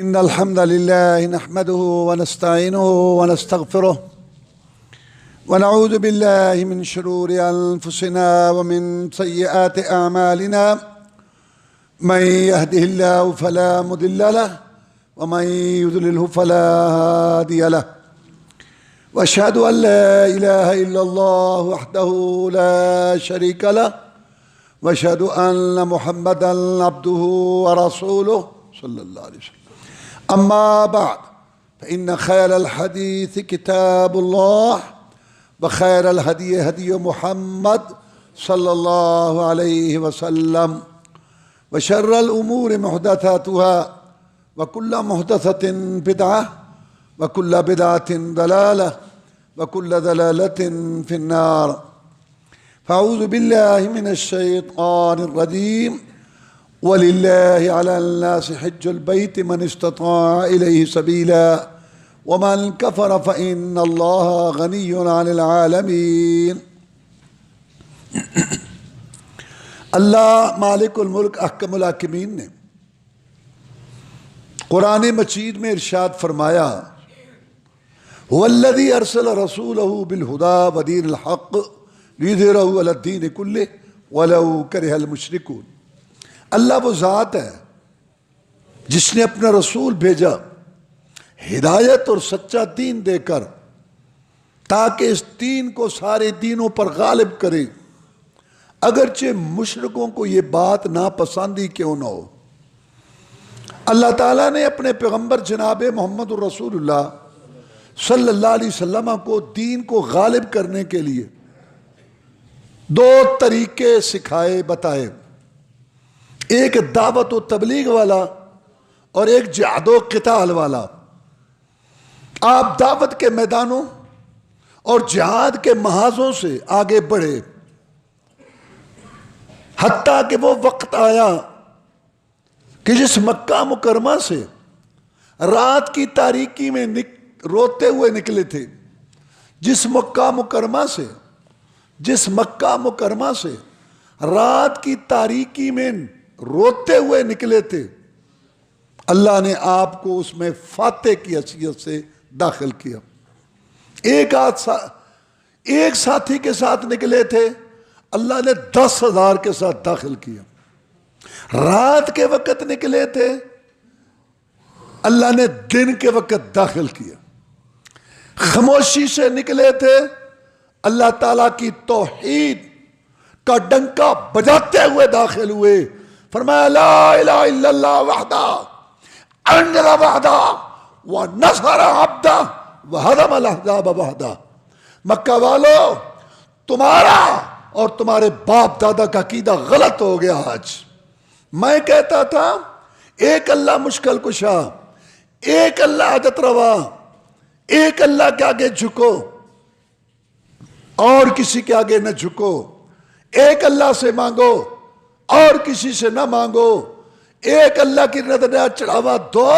إن الحمد لله نحمده ونستعينه ونستغفره ونعوذ بالله من شرور أنفسنا ومن سيئات أعمالنا من يهده الله فلا مضل له ومن يضلله فلا هادي له وأشهد أن لا إله إلا الله وحده لا شريك له وأشهد أن محمدا عبده ورسوله صلى الله عليه وسلم أما بعد فإن خير الحديث كتاب الله وخير الهدي هدي محمد صلى الله عليه وسلم وشر الأمور محدثاتها وكل محدثة بدعة وكل بدعة ضلالة وكل ضلالة في النار فأعوذ بالله من الشيطان الرجيم ولله على الناس حج البيت من استطاع إليه سبيلا ومن كفر فإن الله غني عن العالمين اللہ مالک الملک احکم الحاکمین نے قرآن مجید میں ارشاد فرمایا هو الذي ارسل رسوله بالهدى ودين الحق ليظهره على الدين كله ولو كره المشركون اللہ وہ ذات ہے جس نے اپنا رسول بھیجا ہدایت اور سچا دین دے کر تاکہ اس دین کو سارے دینوں پر غالب کرے اگرچہ مشرکوں کو یہ بات ناپسندی کیوں نہ ہو۔ اللہ تعالیٰ نے اپنے پیغمبر جناب محمد الرسول اللہ صلی اللہ علیہ وسلم کو دین کو غالب کرنے کے لیے دو طریقے سکھائے بتائے، ایک دعوت و تبلیغ والا اور ایک جہاد و قتال والا۔ آپ دعوت کے میدانوں اور جہاد کے محاذوں سے آگے بڑھے حتیٰ کہ وہ وقت آیا کہ جس مکہ مکرمہ سے رات کی تاریکی میں روتے ہوئے نکلے تھے، جس مکہ مکرمہ سے رات کی تاریکی میں روتے ہوئے نکلے تھے، اللہ نے آپ کو اس میں فاتح کی حیثیت سے داخل کیا۔ ایک ساتھی کے ساتھ نکلے تھے، اللہ نے 10,000 کے ساتھ داخل کیا۔ رات کے وقت نکلے تھے، اللہ نے دن کے وقت داخل کیا۔ خاموشی سے نکلے تھے، اللہ تعالیٰ کی توحید کا ڈنکا بجاتے ہوئے داخل ہوئے۔ فرمایا لا الہ الا اللہ وحدہ انجز وحدہ ونصر عبدہ وہدم الاحزاب وحدہ۔ مکہ والو، تمہارا اور تمہارے باپ دادا کا عقیدہ غلط ہو گیا۔ آج میں کہتا تھا ایک اللہ مشکل کشا، ایک اللہ حاجت روا، ایک اللہ کے آگے جھکو اور کسی کے آگے نہ جھکو، ایک اللہ سے مانگو اور کسی سے نہ مانگو، ایک اللہ کی نظر چڑھاوا دو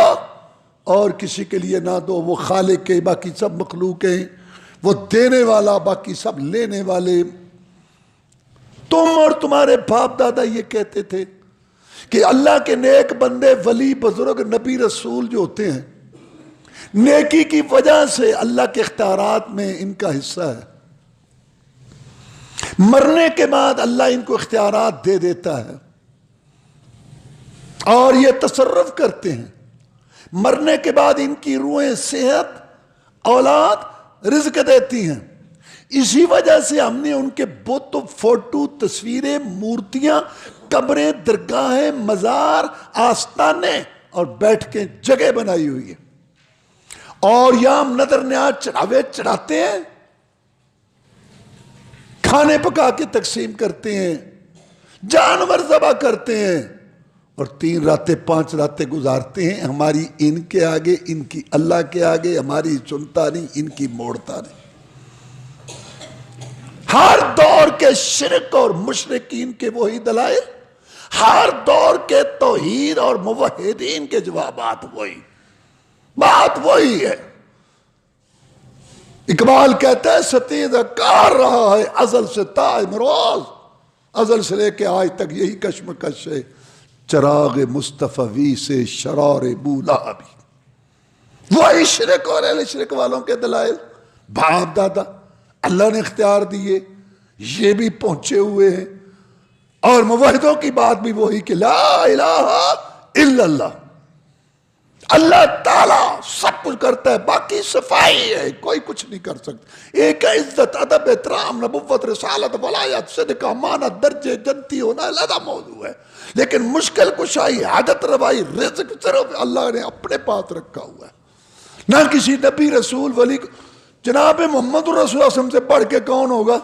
اور کسی کے لیے نہ دو۔ وہ خالق ہے، باقی سب مخلوق ہیں، وہ دینے والا، باقی سب لینے والے۔ تم اور تمہارے باپ دادا یہ کہتے تھے کہ اللہ کے نیک بندے، ولی، بزرگ، نبی، رسول جو ہوتے ہیں، نیکی کی وجہ سے اللہ کے اختیارات میں ان کا حصہ ہے، مرنے کے بعد اللہ ان کو اختیارات دے دیتا ہے اور یہ تصرف کرتے ہیں۔ مرنے کے بعد ان کی روحیں صحت، اولاد، رزق دیتی ہیں۔ اسی وجہ سے ہم نے ان کے بت، فوٹو، تصویریں، مورتیاں، قبریں، درگاہیں، مزار، آستانے اور بیٹھ کے جگہ بنائی ہوئی ہے، اور یہاں ہم نظر نیاز چڑھاوے چڑھاتے ہیں، کھانے پکا کے تقسیم کرتے ہیں، جانور ذبح کرتے ہیں، اور 3 راتیں 5 راتیں گزارتے ہیں۔ ہماری ان کے آگے، ان کی اللہ کے آگے، ہماری سنتا نہیں، ان کی موڑتا نہیں۔ ہر دور کے شرک اور مشرکین کے وہی دلائل، ہر دور کے توحید اور موحدین کے جوابات وہی، بات وہی ہے۔ اقبال کہتا ہے ستیزہ کار رہا ہے ازل سے تا امروز، ازل سے لے کے آج تک یہی کشمکش ہے، چراغ مصطفی سے شرار بولابی. وہی شرک اور اہل شرک والوں کے دلائل، باپ دادا اللہ نے اختیار دیے، یہ بھی پہنچے ہوئے ہیں. اور موحدوں کی بات بھی وہی کہ لا الہ الا اللہ، اللہ تعالیٰ سب کچھ کرتا ہے، باقی صفائی ہے، کوئی کچھ نہیں کر سکتا. ایک ہے عزت، ادب، احترام، نبوت، رسالت، ولایت، صدق، امانت، درجے جنتی ہونا علیحدہ موضوع ہے. لیکن مشکل کشائی، حاجت روائی، رزق صرف اللہ نے اپنے پاس رکھا ہوا ہے. نہ کسی نبی رسول ولی. جناب محمد رسول اللہ صلی اللہ علیہ وسلم سے پڑھ کے کون ہوگا؟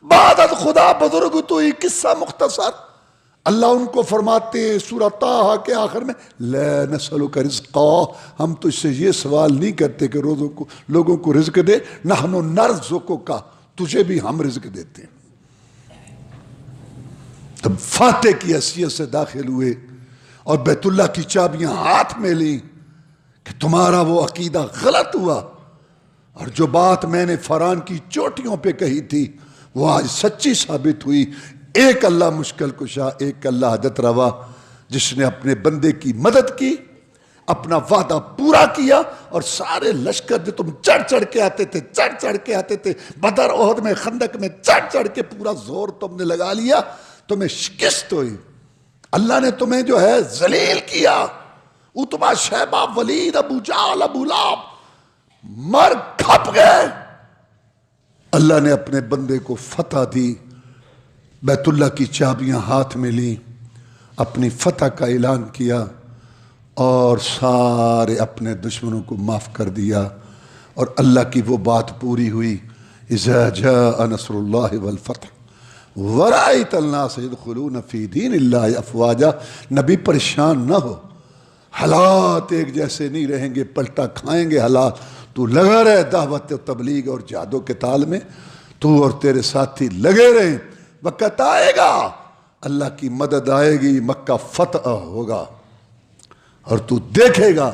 بعد از خدا بزرگ تو ہی. قصہ مختصر. اللہ ان کو فرماتے ہیں سورہ طٰہٰ کے آخر میں لا نسألک رزقا، ہم تو اس سے یہ سوال نہیں کرتے کہ لوگوں کو رزق دے، نحن نرزقک، تجھے بھی ہم رزق دیتے ہیں. تب فاتح کی حیثیت سے داخل ہوئے اور بیت اللہ کی چابیاں ہاتھ میں لیں کہ تمہارا وہ عقیدہ غلط ہوا، اور جو بات میں نے فران کی چوٹیوں پہ کہی تھی وہ آج سچی ثابت ہوئی. ایک اللہ مشکل کشا، ایک اللہ حاجت روا، جس نے اپنے بندے کی مدد کی، اپنا وعدہ پورا کیا. اور سارے لشکر جو تم چڑھ چڑھ کے آتے تھے، بدر احد میں، خندق میں چڑھ کے پورا زور تم نے لگا لیا، تمہیں شکست ہوئی. اللہ نے تمہیں جو ہے ذلیل کیا. اتبا، شیبہ، ولید، ابو جہل، ابو لہب مر کھپ گئے. اللہ نے اپنے بندے کو فتح دی، بیت اللہ کی چابیاں ہاتھ میں لیں، اپنی فتح کا اعلان کیا، اور سارے اپنے دشمنوں کو معاف کر دیا. اور اللہ کی وہ بات پوری ہوئی اذا جاء نصر اللہ والفتح ورأیت الناس يدخلون فی دین اللہ افواجا. نبی پریشان نہ ہو، حالات ایک جیسے نہیں رہیں گے، پلٹا کھائیں گے حالات. تو لگا رہے دعوت و تبلیغ اور جہاد و قتال میں، تو اور تیرے ساتھی لگے رہیں. وقت آئے گا، اللہ کی مدد آئے گی، مکہ فتح ہوگا، اور تو دیکھے گا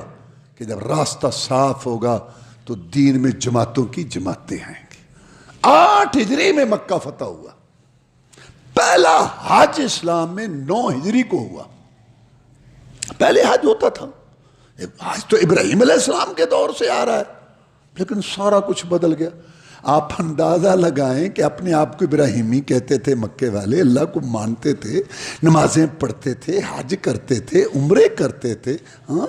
کہ جب راستہ صاف ہوگا تو دین میں جماعتوں کی جماعتیں آئیں گی. 8 ہجری میں مکہ فتح ہوا. پہلا حج اسلام میں 9 ہجری کو ہوا. پہلے حج ہوتا تھا، حج تو ابراہیم علیہ السلام کے دور سے آ رہا ہے، لیکن سارا کچھ بدل گیا. آپ اندازہ لگائیں کہ اپنے آپ کو ابراہیمی کہتے تھے مکے والے، اللہ کو مانتے تھے، نمازیں پڑھتے تھے، حج کرتے تھے، عمرے کرتے تھے، ہاں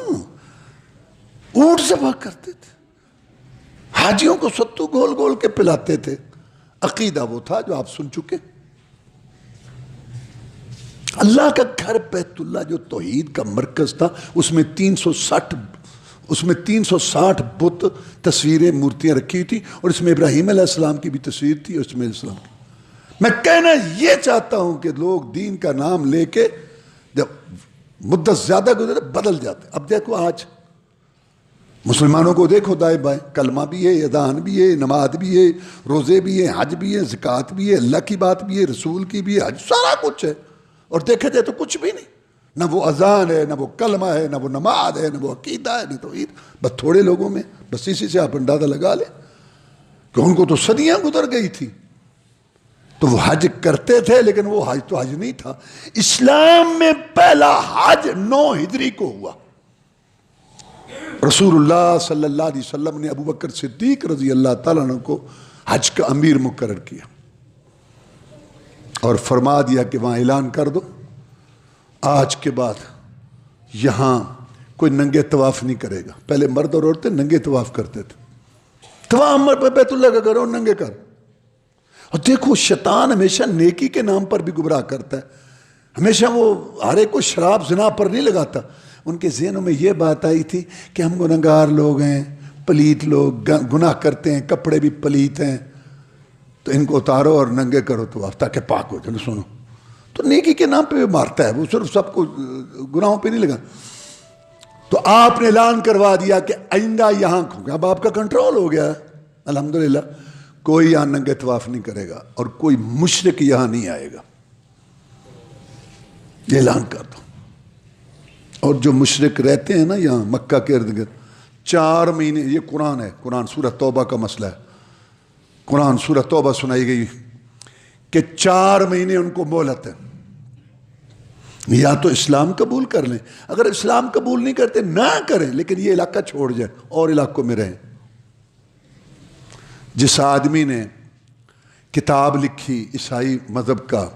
اونٹ ذبح کرتے تھے، حاجیوں کو ستو گول گول کے پلاتے تھے. عقیدہ وہ تھا جو آپ سن چکے. اللہ کا گھر بیت اللہ جو توحید کا مرکز تھا، اس میں 360 بت، تصویریں، مورتیاں رکھی تھی، اور اس میں ابراہیم علیہ السلام کی بھی تصویر تھی، اور اس میں السلام کی. میں کہنا یہ چاہتا ہوں کہ لوگ دین کا نام لے کے جب مدت زیادہ گزرے بدل جاتے. اب دیکھو آج مسلمانوں کو دیکھو دائیں بائیں، کلمہ بھی ہے، اذان بھی ہے، نماز بھی ہے، روزے بھی ہیں، حج بھی ہے، زکوٰۃ بھی ہے، اللہ کی بات بھی ہے، رسول کی بھی ہے، حج، سارا کچھ ہے. اور دیکھا جائے تو کچھ بھی نہیں، نہ وہ اذان ہے، نہ وہ کلمہ ہے، نہ وہ نماز ہے، نہ وہ عقیدہ ہے، نہ توحید. بس تھوڑے لوگوں میں، بس اسی سے آپ اندازہ لگا لیں کہ ان کو تو صدیاں گزر گئی تھی. تو وہ حج کرتے تھے، لیکن وہ حج تو حج نہیں تھا. اسلام میں پہلا حج 9 ہجری کو ہوا. رسول اللہ صلی اللہ علیہ وسلم نے ابو بکر صدیق رضی اللہ تعالیٰ عنہ کو حج کا امیر مقرر کیا، اور فرما دیا کہ وہاں اعلان کر دو آج کے بعد یہاں کوئی ننگے طواف نہیں کرے گا. پہلے مرد اور عورتیں ننگے طواف کرتے تھے. طواف بیت اللہ کا کرو، ننگے کر. اور دیکھو شیطان ہمیشہ نیکی کے نام پر بھی گمراہ کرتا ہے. ہمیشہ وہ ہر ایک کو شراب زنا پر نہیں لگاتا. ان کے ذہنوں میں یہ بات آئی تھی کہ ہم گنہگار لوگ ہیں، پلیت لوگ، گناہ کرتے ہیں، کپڑے بھی پلیت ہیں، تو ان کو اتارو اور ننگے کرو طواف تاکہ پاک ہو جائے. سنو، تو نیکی کے نام پہ مارتا ہے وہ، صرف سب کو گناہوں پہ نہیں لگا. تو آپ نے اعلان کروا دیا کہ آئندہ یہاں، اب آپ کا کنٹرول ہو گیا الحمدللہ، کوئی یہاں ننگے طواف نہیں کرے گا، اور کوئی مشرک یہاں نہیں آئے گا. یہ اعلان کر دو. اور جو مشرک رہتے ہیں نا یہاں مکہ کے ارد گرد، 4 مہینے، یہ قرآن ہے، قرآن سورہ توبہ کا مسئلہ ہے. قرآن سورہ توبہ سنائی گئی کہ 4 مہینے ان کو مہلت ہے. یا تو اسلام قبول کر لیں، اگر اسلام قبول نہیں کرتے نہ کریں، لیکن یہ علاقہ چھوڑ جائیں اور علاقوں میں رہیں۔ جس آدمی نے کتاب لکھی عیسائی مذہب کا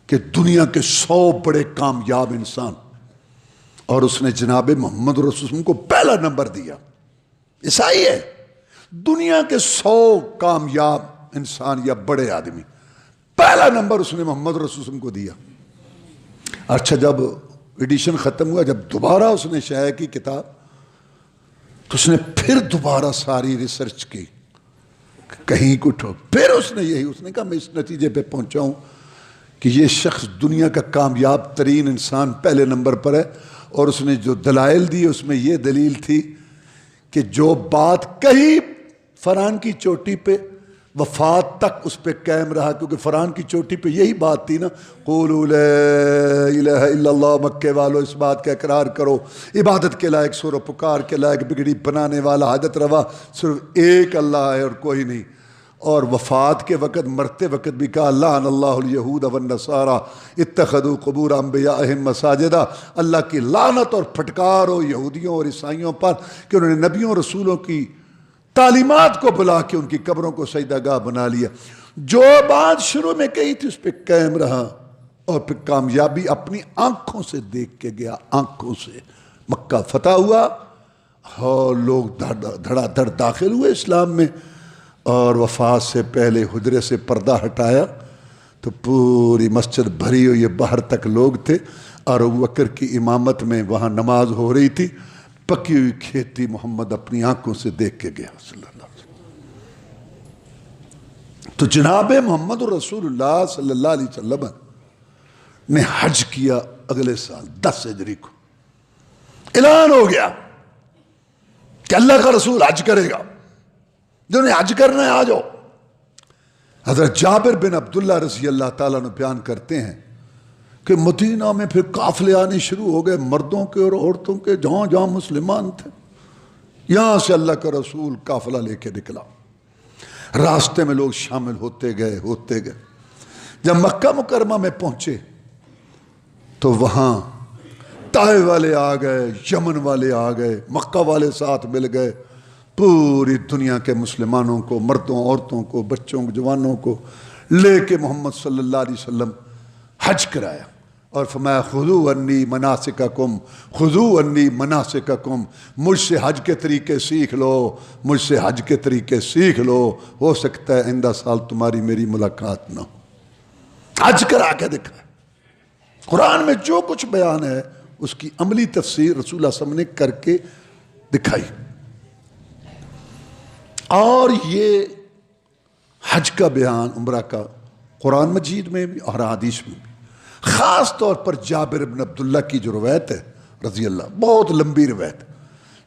کہ دنیا کے 100 بڑے کامیاب انسان، اور اس نے جناب محمد رسول اللہ کو پہلا نمبر دیا، عیسائی ہے، دنیا کے 100 کامیاب انسان یا بڑے آدمی، پہلا نمبر اس نے محمد رسول اللہ کو دیا۔ اچھا جب ایڈیشن ختم ہوا، جب دوبارہ اس نے شائع کی کتاب، تو اس نے پھر دوبارہ ساری ریسرچ کی، کہیں کو ٹھو، پھر اس نے کہا میں اس نتیجے پہ پہنچا ہوں کہ یہ شخص دنیا کا کامیاب ترین انسان پہلے نمبر پر ہے، اور اس نے جو دلائل دی اس میں یہ دلیل تھی کہ جو بات کہی فرعون کی چوٹی پہ وفات تک اس پہ قائم رہا، کیونکہ فرعون کی چوٹی پہ یہی بات تھی نا، قولوا لا الہ الا اللہ، مکے والو اس بات کا اقرار کرو، عبادت کے لائق سر و پکار کے لائق بگڑی بنانے والا حاجت روا صرف ایک اللہ ہے اور کوئی نہیں۔ اور وفات کے وقت، مرتے وقت بھی کہا لعن اللہ الیہود والنصارى اتخذوا قبور انبیائہم مساجدا، اللہ کی لعنت اور پھٹکار ہو یہودیوں اور عیسائیوں پر کہ انہوں نے نبیوں رسولوں کی تعلیمات کو بلا کے ان کی قبروں کو سجدہ گاہ بنا لیا۔ جو بات شروع میں کہی تھی اس پہ قائم رہا، اور پھر کامیابی اپنی آنکھوں سے دیکھ کے گیا، آنکھوں سے۔ مکہ فتح ہوا اور لوگ دھڑا دھڑ داخل ہوئے اسلام میں، اور وفات سے پہلے حجرے سے پردہ ہٹایا تو پوری مسجد بھری ہوئی، باہر تک لوگ تھے، اور ابوبکر کی امامت میں وہاں نماز ہو رہی تھی، پکی ہوئی کھیتی محمد اپنی آنکھوں سے دیکھ کے گیا صلی اللہ علیہ وسلم۔ تو جناب محمد رسول اللہ صلی اللہ علیہ وسلم نے حج کیا اگلے سال 10 ہجری کو، اعلان ہو گیا کہ اللہ کا رسول حج کرے گا، جنہیں حج کرنا ہے آ جاؤ۔ حضرت جابر بن عبداللہ رضی اللہ تعالیٰ نے بیان کرتے ہیں کہ مدینہ میں پھر قافلے آنے شروع ہو گئے، مردوں کے اور عورتوں کے، جہاں جہاں مسلمان تھے، یہاں سے اللہ کا رسول قافلہ لے کے نکلا، راستے میں لوگ شامل ہوتے گئے۔ جب مکہ مکرمہ میں پہنچے تو وہاں طائف والے آ گئے، یمن والے آ گئے، مکہ والے ساتھ مل گئے، پوری دنیا کے مسلمانوں کو، مردوں عورتوں کو، بچوں کو، جوانوں کو لے کے محمد صلی اللہ علیہ وسلم حج کرایا، اور فرمایا خذوا عنی مناسککم، خذوا عنی مناسککم، مجھ سے حج کے طریقے سیکھ لو، مجھ سے حج کے طریقے سیکھ لو، ہو سکتا ہے آئندہ سال تمہاری میری ملاقات نہ ہو۔ حج کرا کے دکھایا، قرآن میں جو کچھ بیان ہے اس کی عملی تفسیر رسول اللہ صلی اللہ علیہ وسلم نے کر کے دکھائی۔ اور یہ حج کا بیان، عمرہ کا، قرآن مجید میں بھی اور حدیث میں بھی، خاص طور پر جابر بن عبداللہ کی جو روایت ہے رضی اللہ، بہت لمبی روایت،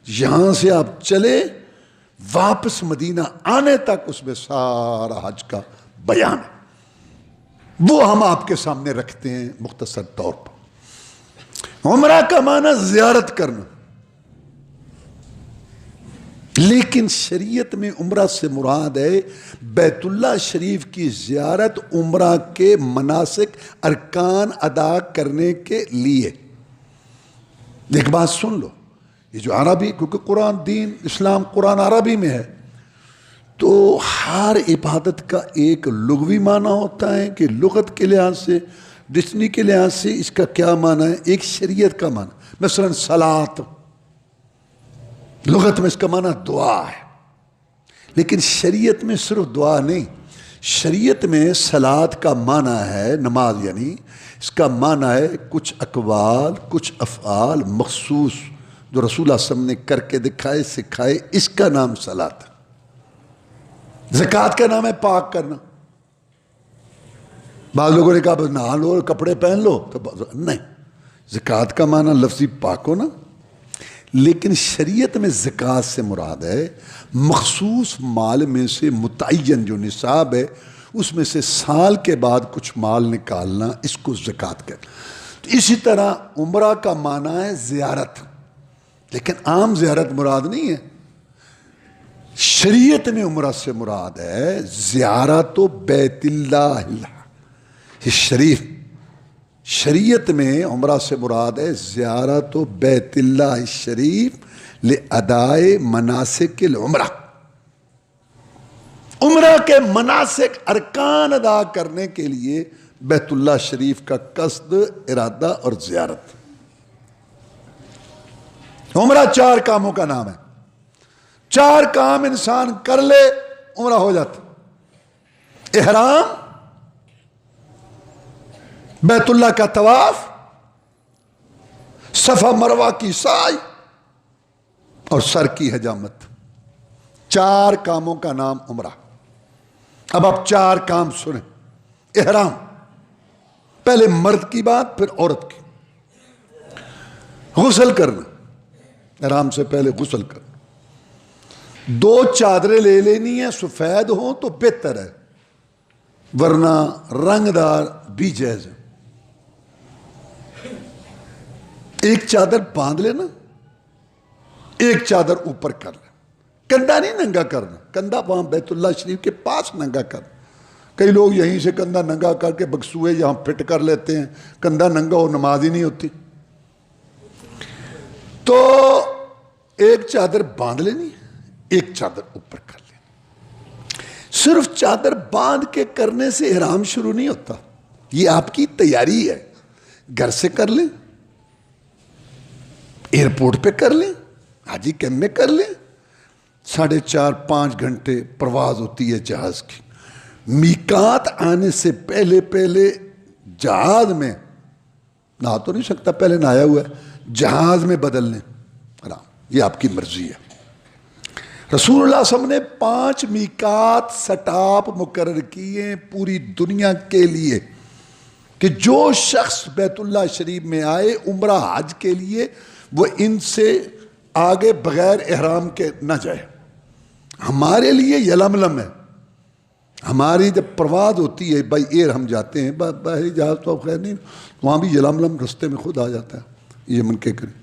یہاں سے آپ چلے واپس مدینہ آنے تک اس میں سارا حج کا بیان ہے، وہ ہم آپ کے سامنے رکھتے ہیں مختصر طور پر۔ عمرہ کا معنی زیارت کرنا، لیکن شریعت میں عمرہ سے مراد ہے بیت اللہ شریف کی زیارت عمرہ کے مناسک ارکان ادا کرنے کے لیے۔ ایک بات سن لو، یہ جو عربی، کیونکہ قرآن، دین اسلام قرآن عربی میں ہے، تو ہر عبادت کا ایک لغوی معنی ہوتا ہے کہ لغت کے لحاظ سے، ڈکشنری کے لحاظ سے اس کا کیا معنی ہے، ایک شریعت کا معنی، مثلا صلاۃ، لغت میں اس کا معنی دعا ہے، لیکن شریعت میں صرف دعا نہیں، شریعت میں صلاۃ کا معنی ہے نماز، یعنی اس کا معنی ہے کچھ اقوال، کچھ افعال مخصوص جو رسول اللہ صلی اللہ علیہ وسلم نے کر کے دکھائے، سکھائے، اس کا نام صلاۃ ہے۔ زکوٰۃ کا نام ہے پاک کرنا۔ بعض لوگوں نے کہا بس نہا لو اور کپڑے پہن لو، تو نہیں، زکوٰۃ کا معنی لفظی پاک ہونا، لیکن شریعت میں زکوٰۃ سے مراد ہے مخصوص مال میں سے متعین جو نصاب ہے اس میں سے سال کے بعد کچھ مال نکالنا، اس کو زکوٰۃ کہتے ہیں۔ اسی طرح عمرہ کا معنی ہے زیارت، لیکن عام زیارت مراد نہیں ہے، شریعت میں عمرہ سے مراد ہے زیارت بیت اللہ شریف، شریعت میں عمرہ سے مراد ہے زیارت بیت اللہ الشریف لادائے مناسک العمرہ، عمرہ کے مناسک ارکان ادا کرنے کے لیے بیت اللہ شریف کا قصد، ارادہ اور زیارت۔ عمرہ 4 کاموں کا نام ہے، 4 کام انسان کر لے عمرہ ہو جاتا۔ احرام، بیت اللہ کا طواف، صفا مروہ کی سعی اور سر کی حجامت، 4 کاموں کا نام عمرہ۔ اب آپ 4 کام سنیں۔ احرام، پہلے مرد کی بات پھر عورت کی۔ غسل کرنا، احرام سے پہلے غسل کرنا، 2 چادریں لے لینی ہیں، سفید ہوں تو بہتر ہے، ورنہ رنگ دار بھی جائز ہے۔ ایک چادر باندھ لینا، ایک چادر اوپر کر لینا، کندھا نہیں ننگا کرنا، کندھا وہاں بیت اللہ شریف کے پاس ننگا کرنا۔ کئی لوگ یہیں سے کندھا ننگا کر کے بکسوئے یہاں فٹ کر لیتے ہیں، کندھا ننگا اور نماز ہی نہیں ہوتی۔ تو ایک چادر باندھ لینی، ایک چادر اوپر کر لینی۔ صرف چادر باندھ کے کرنے سے احرام شروع نہیں ہوتا، یہ آپ کی تیاری ہے۔ گھر سے کر لیں، ایئرپورٹ پہ کر لیں، حاجی کیمپ میں کر لیں، 4.5-5 گھنٹے پرواز ہوتی ہے جہاز کی۔ میقات آنے سے پہلے جہاز میں نہا تو نہیں سکتا، پہلے نہایا ہوا ہے، جہاز میں بدل لیں، یہ آپ کی مرضی ہے۔ رسول اللہ صلی اللہ علیہ وسلم نے 5 میقات سٹاپ مقرر کیے پوری دنیا کے لیے کہ جو شخص بیت اللہ شریف میں آئے عمرہ حج کے لیے وہ ان سے آگے بغیر احرام کے نہ جائے۔ ہمارے لیے یلملم ہے، ہماری جب پرواز ہوتی ہے بائی ایئر ہم جاتے ہیں، باہری جہاز تو خیر نہیں، وہاں بھی یلملم رستے میں خود آ جاتا ہے یمن کے قریب،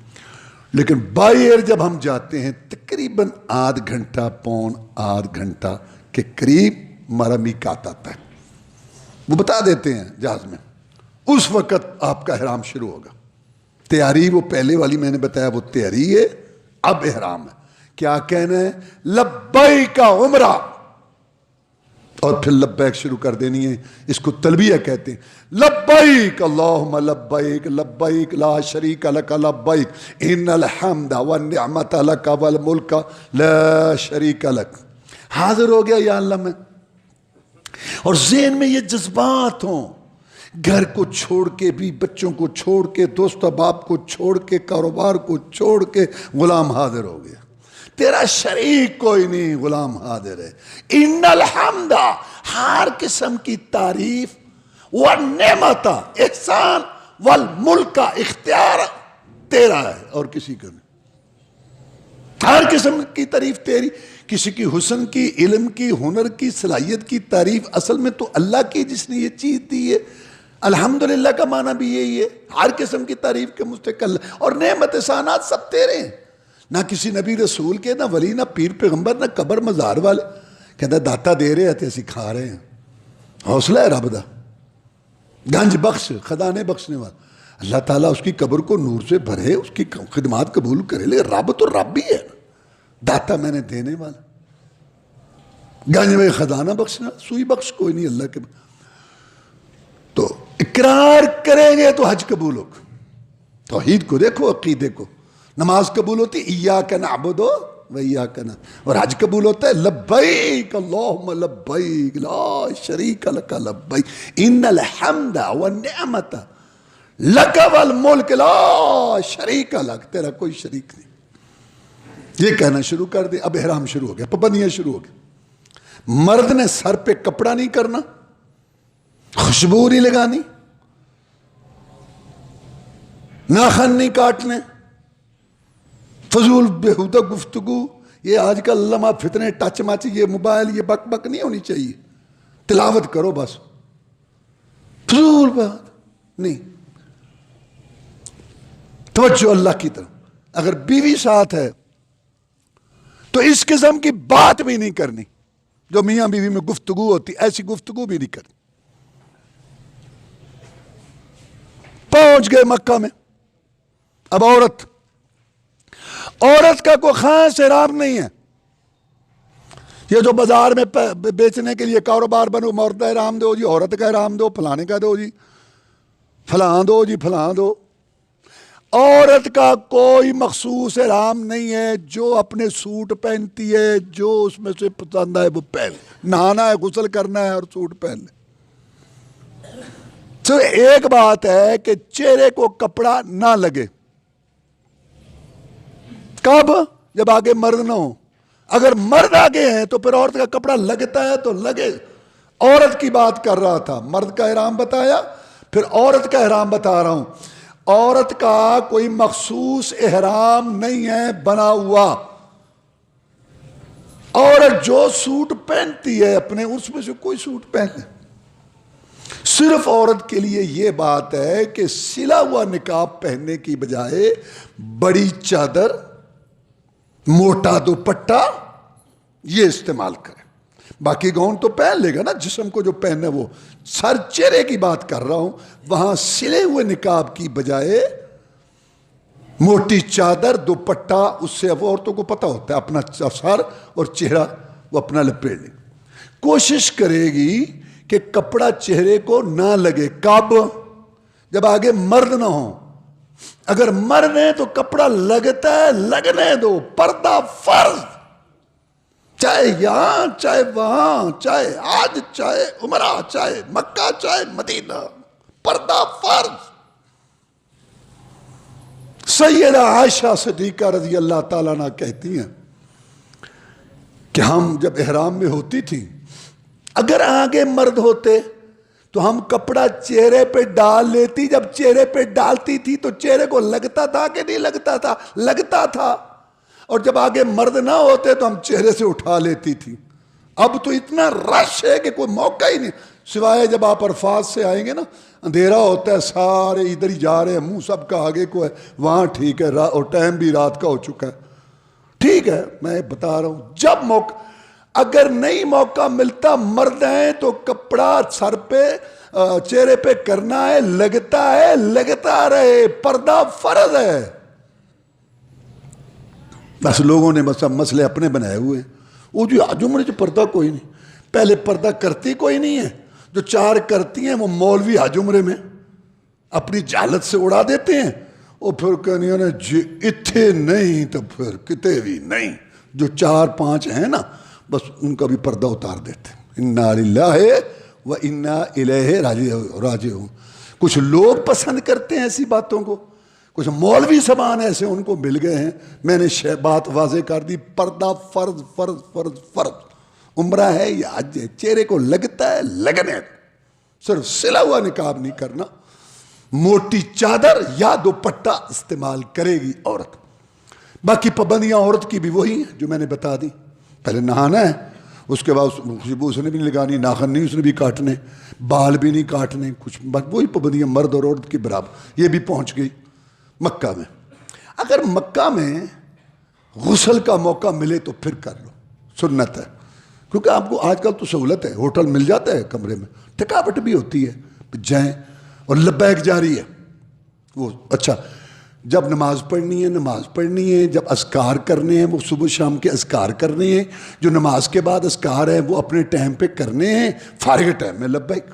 لیکن بائی ایئر جب ہم جاتے ہیں تقریباً 1/2 گھنٹہ 1.25 گھنٹہ کے قریب ہمارا میقات آتا ہے، وہ بتا دیتے ہیں جہاز میں، اس وقت آپ کا احرام شروع ہوگا۔ تیاری وہ پہلے والی میں نے بتایا وہ تیاری ہے، اب احرام ہے۔ کیا کہنا ہے؟ لبیک عمرہ، اور پھر لبیک شروع کر دینی ہے، اس کو تلبیہ کہتے ہیں۔ لبیک اللہم لبیک لبیک لا شریک لک لبیک ان الحمد والنعمت لک والملک لا شریک لک۔ حاضر ہو گیا یا اللہ میں، اور ذہن میں یہ جذبات ہوں، گھر کو چھوڑ کے بھی، بچوں کو چھوڑ کے، دوست احباب کو چھوڑ کے، کاروبار کو چھوڑ کے غلام حاضر ہو گیا، تیرا شریک کوئی نہیں، غلام حاضر ہے۔ ان الحمد، ہر قسم کی تعریف، والنعمت، احسان، والملک، اختیار تیرا ہے اور کسی کا نہیں۔ ہر قسم کی تعریف تیری، کسی کی حسن کی، علم کی، ہنر کی، صلاحیت کی تعریف اصل میں تو اللہ کی جس نے یہ چیز دی ہے۔ الحمدللہ کا معنی بھی یہی ہے، ہر قسم کی تعریف کے مستحق اللہ، اور نعمت احسانات سب تیرے ہیں، نہ کسی نبی رسول کے، نہ ولی، نہ پیر پیغمبر، نہ قبر مزار والے۔ کہتا داتا دے رہے ہیں اسی کھا رہے ہیں، حوصلہ ہے رب دا، گنج بخش، خزانے بخشنے والا اللہ تعالیٰ اس کی قبر کو نور سے بھرے، اس کی خدمات قبول کرے، لے رب تو رب بھی ہے، داتا میں نے دینے والا، گنج میں خزانہ بخشنا، سوئی بخش کوئی نہیں اللہ کے۔ تو اقرار کریں گے تو حج قبول ہوگا۔ توحید کو دیکھو، عقیدے کو، نماز قبول ہوتی ایاک نعبد و ایاک نستعین، اور حج قبول ہوتا ہے لبیک اللہم لبیک لا شریک لک لبیک ان الحمد والنعمت لک والملک لا شریک لک، تیرا کوئی شریک نہیں۔ یہ کہنا شروع کر دے، اب احرام شروع ہو گیا، پابندیاں شروع ہو گئی۔ مرد نے سر پہ کپڑا نہیں کرنا، خوشبو نہیں لگانی، ناخن نہیں کاٹنے، فضول بےہودہ گفتگو، یہ آج کل لمحہ فتنے، ٹچ مچ، یہ موبائل، یہ بک بک نہیں ہونی چاہیے، تلاوت کرو بس، فضول بات نہیں، توجہ اللہ کی طرف۔ اگر بیوی ساتھ ہے تو اس قسم کی بات بھی نہیں کرنی جو میاں بیوی میں گفتگو ہوتی، ایسی گفتگو بھی نہیں کرنی۔ پہنچ گئے مکہ میں. اب عورت کا کوئی خاص احرام نہیں ہے. یہ جو بازار میں بیچنے کے لیے کاروبار بنو، مرد احرام دو جی، عورت کا احرام دو، فلانے کا دو جی، فلاں دو جی، فلاں دو. عورت کا کوئی مخصوص احرام نہیں ہے. جو اپنے سوٹ پہنتی ہے، جو اس میں سے پسند ہے وہ پہن لے. نہانا ہے، غسل کرنا ہے اور سوٹ پہن لے. تو ایک بات ہے کہ چہرے کو کپڑا نہ لگے. کب؟ جب آگے مرد نہ ہو. اگر مرد آگے ہیں تو پھر عورت کا کپڑا لگتا ہے تو لگے. عورت کی بات کر رہا تھا، مرد کا احرام بتایا، پھر عورت کا احرام بتا رہا ہوں. عورت کا کوئی مخصوص احرام نہیں ہے بنا ہوا. عورت جو سوٹ پہنتی ہے اپنے، اس میں سے کوئی سوٹ پہن لے. صرف عورت کے لیے یہ بات ہے کہ سلا ہوا نقاب پہننے کی بجائے بڑی چادر، موٹا دوپٹہ یہ استعمال کرے. باقی گاؤن تو پہن لے گا نا، جسم کو جو پہننا وہ. سر چہرے کی بات کر رہا ہوں. وہاں سلے ہوئے نقاب کی بجائے موٹی چادر، دوپٹہ، اس سے اب عورتوں کو پتہ ہوتا ہے اپنا سر اور چہرہ وہ اپنا لپیٹ لیں. کوشش کرے گی کہ کپڑا چہرے کو نہ لگے. کب؟ جب آگے مرد نہ ہو. اگر مرد ہے تو کپڑا لگتا ہے، لگنے دو. پردہ فرض، چاہے یہاں چاہے وہاں، چاہے آج چاہے عمرہ، چاہے مکہ چاہے مدینہ، پردہ فرض. سیدہ عائشہ صدیقہ رضی اللہ تعالیٰ عنہ کہتی ہیں کہ ہم جب احرام میں ہوتی تھی، اگر آگے مرد ہوتے تو ہم کپڑا چہرے پہ ڈال لیتی. جب چہرے پہ ڈالتی تھی تو چہرے کو لگتا تھا کہ نہیں لگتا تھا؟ لگتا تھا. اور جب آگے مرد نہ ہوتے تو ہم چہرے سے اٹھا لیتی تھی. اب تو اتنا رش ہے کہ کوئی موقع ہی نہیں، سوائے جب آپ عرفات سے آئیں گے نا، اندھیرا ہوتا ہے، سارے ادھر ہی جا رہے ہیں، منہ سب کا آگے کو ہے، وہاں ٹھیک ہے. اور ٹائم بھی رات کا ہو چکا ہے. ٹھیک ہے، میں بتا رہا ہوں جب موقع، اگر نہیں موقع ملتا، مرد ہیں تو کپڑا سر پہ چہرے پہ کرنا ہے. لگتا رہے. پردہ فرض ہے. بس لوگوں نے مسئلے اپنے بنائے ہوئے ہیں. وہ جو حج عمرے جو پردہ کوئی نہیں. پہلے پردہ کرتی کوئی نہیں ہے. جو چار کرتی ہیں وہ مولوی حج عمرے میں اپنی جہالت سے اڑا دیتے ہیں. اور پھر کہنی نے جی اتھے نہیں تو پھر کتے بھی نہیں. جو چار پانچ ہیں نا، بس ان کا بھی پردہ اتار دیتے. انا للہ و انا الیہ راجعون. کچھ لوگ پسند کرتے ہیں ایسی باتوں کو، کچھ مولوی سبان ایسے ان کو مل گئے ہیں. میں نے بات واضح کر دی. پردہ فرض فرض فرض فرض. عمرہ ہے یا حج ہے، چہرے کو لگتا ہے، لگنے. صرف سلا ہوا نقاب نہیں کرنا. موٹی چادر یا دوپٹہ استعمال کرے گی عورت. باقی پابندیاں عورت کی بھی وہی ہیں جو میں نے بتا دی. پہلے نہانا ہے، اس کے بعد خوشبو اس نے بھی نہیں لگانی، ناخن نہیں اس نے بھی کاٹنے، بال بھی نہیں کاٹنے. کچھ وہی پابندیاں مرد اور عورت کی برابر. یہ بھی پہنچ گئی مکہ میں. اگر مکہ میں غسل کا موقع ملے تو پھر کر لو، سنت ہے. کیونکہ آپ کو آج کل تو سہولت ہے، ہوٹل مل جاتا ہے کمرے میں، تھکاوٹ بھی ہوتی ہے، جائیں. اور لبیک جاری ہے وہ. اچھا، جب نماز پڑھنی ہے نماز پڑھنی ہے، جب اذکار کرنے ہیں وہ صبح شام کے اذکار کرنے ہیں، جو نماز کے بعد اذکار ہیں وہ اپنے ٹائم پہ کرنے ہیں. فارغ ٹائم میں لبیک.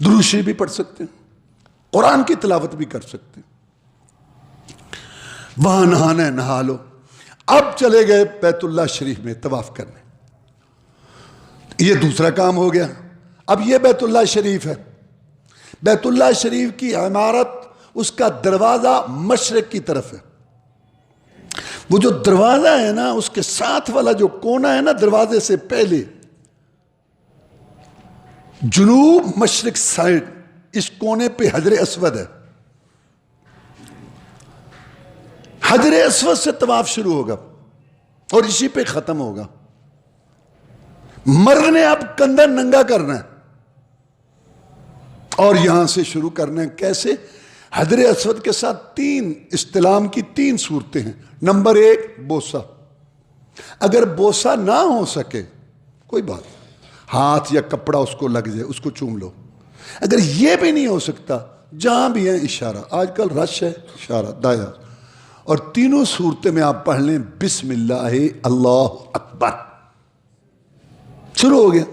درود شریف بھی پڑھ سکتے ہیں، قرآن کی تلاوت بھی کر سکتے ہیں. وہاں نہانا ہے، نہا لو. اب چلے گئے بیت اللہ شریف میں طواف کرنے. یہ دوسرا کام ہو گیا. اب یہ بیت اللہ شریف ہے. بیت اللہ شریف کی عمارت، اس کا دروازہ مشرق کی طرف ہے. وہ جو دروازہ ہے نا، اس کے ساتھ والا جو کونا ہے نا، دروازے سے پہلے جنوب مشرق سائڈ، اس کونے پہ حجر اسود ہے. حجر اسود سے طواف شروع ہوگا اور اسی پہ ختم ہوگا. مرد نے اب کندھا ننگا کرنا ہے اور یہاں سے شروع کرنا ہے. کیسے؟ حجر اسود کے ساتھ تین استلام کی تین صورتیں ہیں. نمبر 1 بوسہ. اگر بوسہ نہ ہو سکے کوئی بات نہیں، ہاتھ یا کپڑا اس کو لگ جائے، اس کو چوم لو. اگر یہ بھی نہیں ہو سکتا جہاں بھی ہیں اشارہ. آج کل رش ہے, اشارہ دایا. اور تینوں صورتیں میں آپ پڑھ لیں بسم اللہ اللہ اکبر, شروع ہو گیا.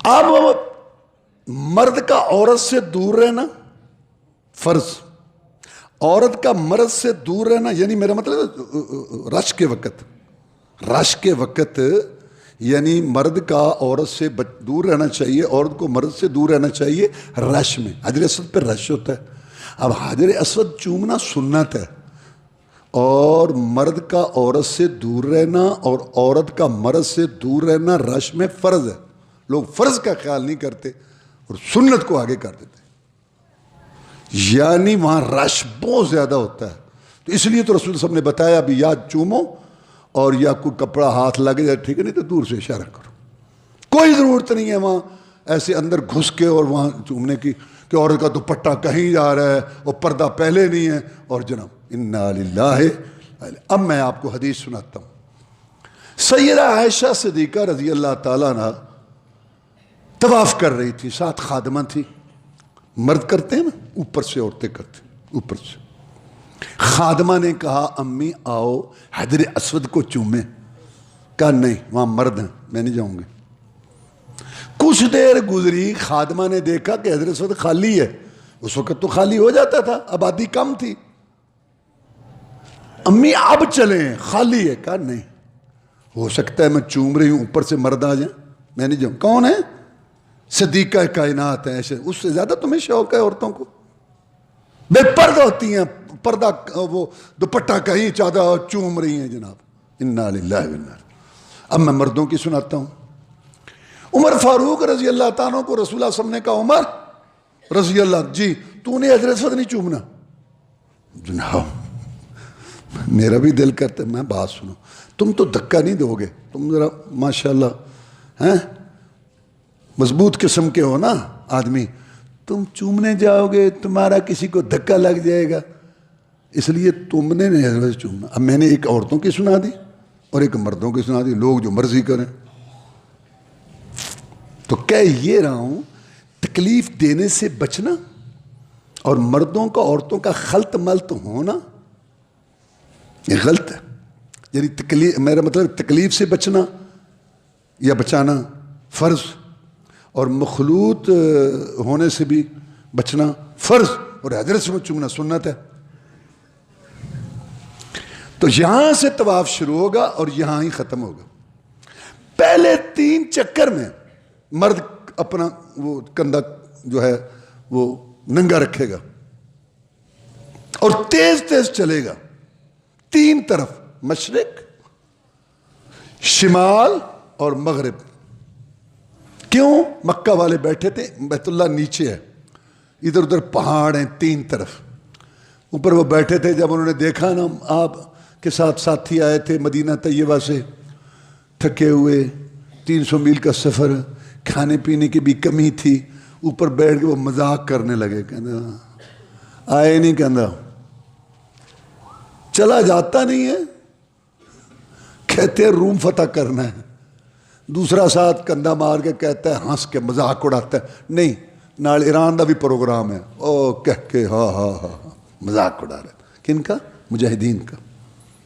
اب مرد کا عورت سے دور رہنا فرض, عورت کا مرد سے دور رہنا, یعنی میرا مطلب رش کے وقت یعنی مرد کا عورت سے دور رہنا چاہیے, عورت کو مرد سے دور رہنا چاہیے رش میں. حجر اسود پہ رش ہوتا ہے. اب حجر اسود چومنا سنت ہے, اور مرد کا عورت سے دور رہنا اور عورت کا مرد سے دور رہنا رش میں فرض ہے. لوگ فرض کا خیال نہیں کرتے اور سنت کو آگے کر دیتے, یعنی وہاں رش بہت زیادہ ہوتا ہے. تو اس لیے تو رسول صاحب نے بتایا ابھی یا چومو اور یا کوئی کپڑا ہاتھ لگے جائے, ٹھیک ہے, نہیں تو دور سے اشارہ کرو. کوئی ضرورت نہیں ہے وہاں ایسے اندر گھس کے اور وہاں چومنے کی کہ عورت کا دوپٹہ کہیں جا رہا ہے اور پردہ پہلے نہیں ہے. اور جناب انا للہ. اب میں آپ کو حدیث سناتا ہوں. سیدہ عائشہ صدیقہ رضی اللہ تعالیٰ عنہ طواف کر رہی تھی, ساتھ خادمہ تھی. مرد کرتے ہیں نا, اوپر سے عورتیں کرتے ہیں, اوپر سے. خادمہ نے کہا امی آؤ حجر اسود کو چومیں. کہا نہیں وہاں مرد ہیں, میں نہیں جاؤں گی. کچھ دیر گزری, خادمہ نے دیکھا کہ حجر اسود خالی ہے. اس وقت تو خالی ہو جاتا تھا, آبادی کم تھی. امی اب چلیں, خالی ہے. کہا نہیں, ہو سکتا ہے میں چوم رہی ہوں اوپر سے مرد آ جائیں, میں نہیں جاؤں. کون ہے؟ صدیقہ کائنات ہے. ایسے اس سے زیادہ تمہیں شوق ہے عورتوں کو, بے پردہ ہوتی ہیں, پردہ وہ دوپٹہ کہیں چادر چوم رہی ہیں. جناب انا للہ و انا. اب میں مردوں کی سناتا ہوں. عمر فاروق رضی اللہ تعالیٰ کو رسول اللہ صلی اللہ علیہ وسلم نے کہا عمر رضی اللہ جی تو نے حجر اسود نہیں چومنا. جناب میرا بھی دل کرتا ہے, میں بات سنو, تم تو دھکا نہیں دو گے, تم ذرا ماشاءاللہ ہیں مضبوط قسم کے ہو نا آدمی, تم چومنے جاؤ گے تمہارا کسی کو دھکا لگ جائے گا, اس لیے تم نے نہیں حجر اسود چومنا. اب میں نے ایک عورتوں کی سنا دی اور ایک مردوں کی سنا دی, لوگ جو مرضی کریں. تو کہہ یہ رہا ہوں تکلیف دینے سے بچنا اور مردوں کا عورتوں کا خلط ملط ہونا یہ غلط ہے. یعنی تکلیف, میرا مطلب تکلیف سے بچنا یا بچانا فرض, اور مخلوط ہونے سے بھی بچنا فرض, اور حجر اسود چومنا سنت ہے. تو یہاں سے طواف شروع ہوگا اور یہاں ہی ختم ہوگا. پہلے 3 چکر میں مرد اپنا وہ کندھا جو ہے وہ ننگا رکھے گا اور تیز تیز چلے گا 3 طرف, مشرق شمال اور مغرب. کیوں؟ مکہ والے بیٹھے تھے, بیت اللہ نیچے ہے, ادھر ادھر پہاڑ ہیں 3 طرف. اوپر وہ بیٹھے تھے, جب انہوں نے دیکھا نا آپ کے ساتھ ساتھی آئے تھے مدینہ طیبہ سے تھکے ہوئے, 300 میل کا سفر, کھانے پینے کی بھی کمی تھی, اوپر بیٹھ کے وہ مذاق کرنے لگے. کہنا آئے نہیں, کہنا چلا جاتا نہیں ہے, کہتے ہیں روم فتح کرنا ہے. دوسرا ساتھ کندھا مار کے کہتا ہے, ہنس کے مذاق اڑاتا ہے, نہیں نال ایران دا بھی پروگرام ہے, او کہہ کے ہاں ہاں ہاں مذاق اڑا رہا ہے. کن کا؟ مجاہدین کا.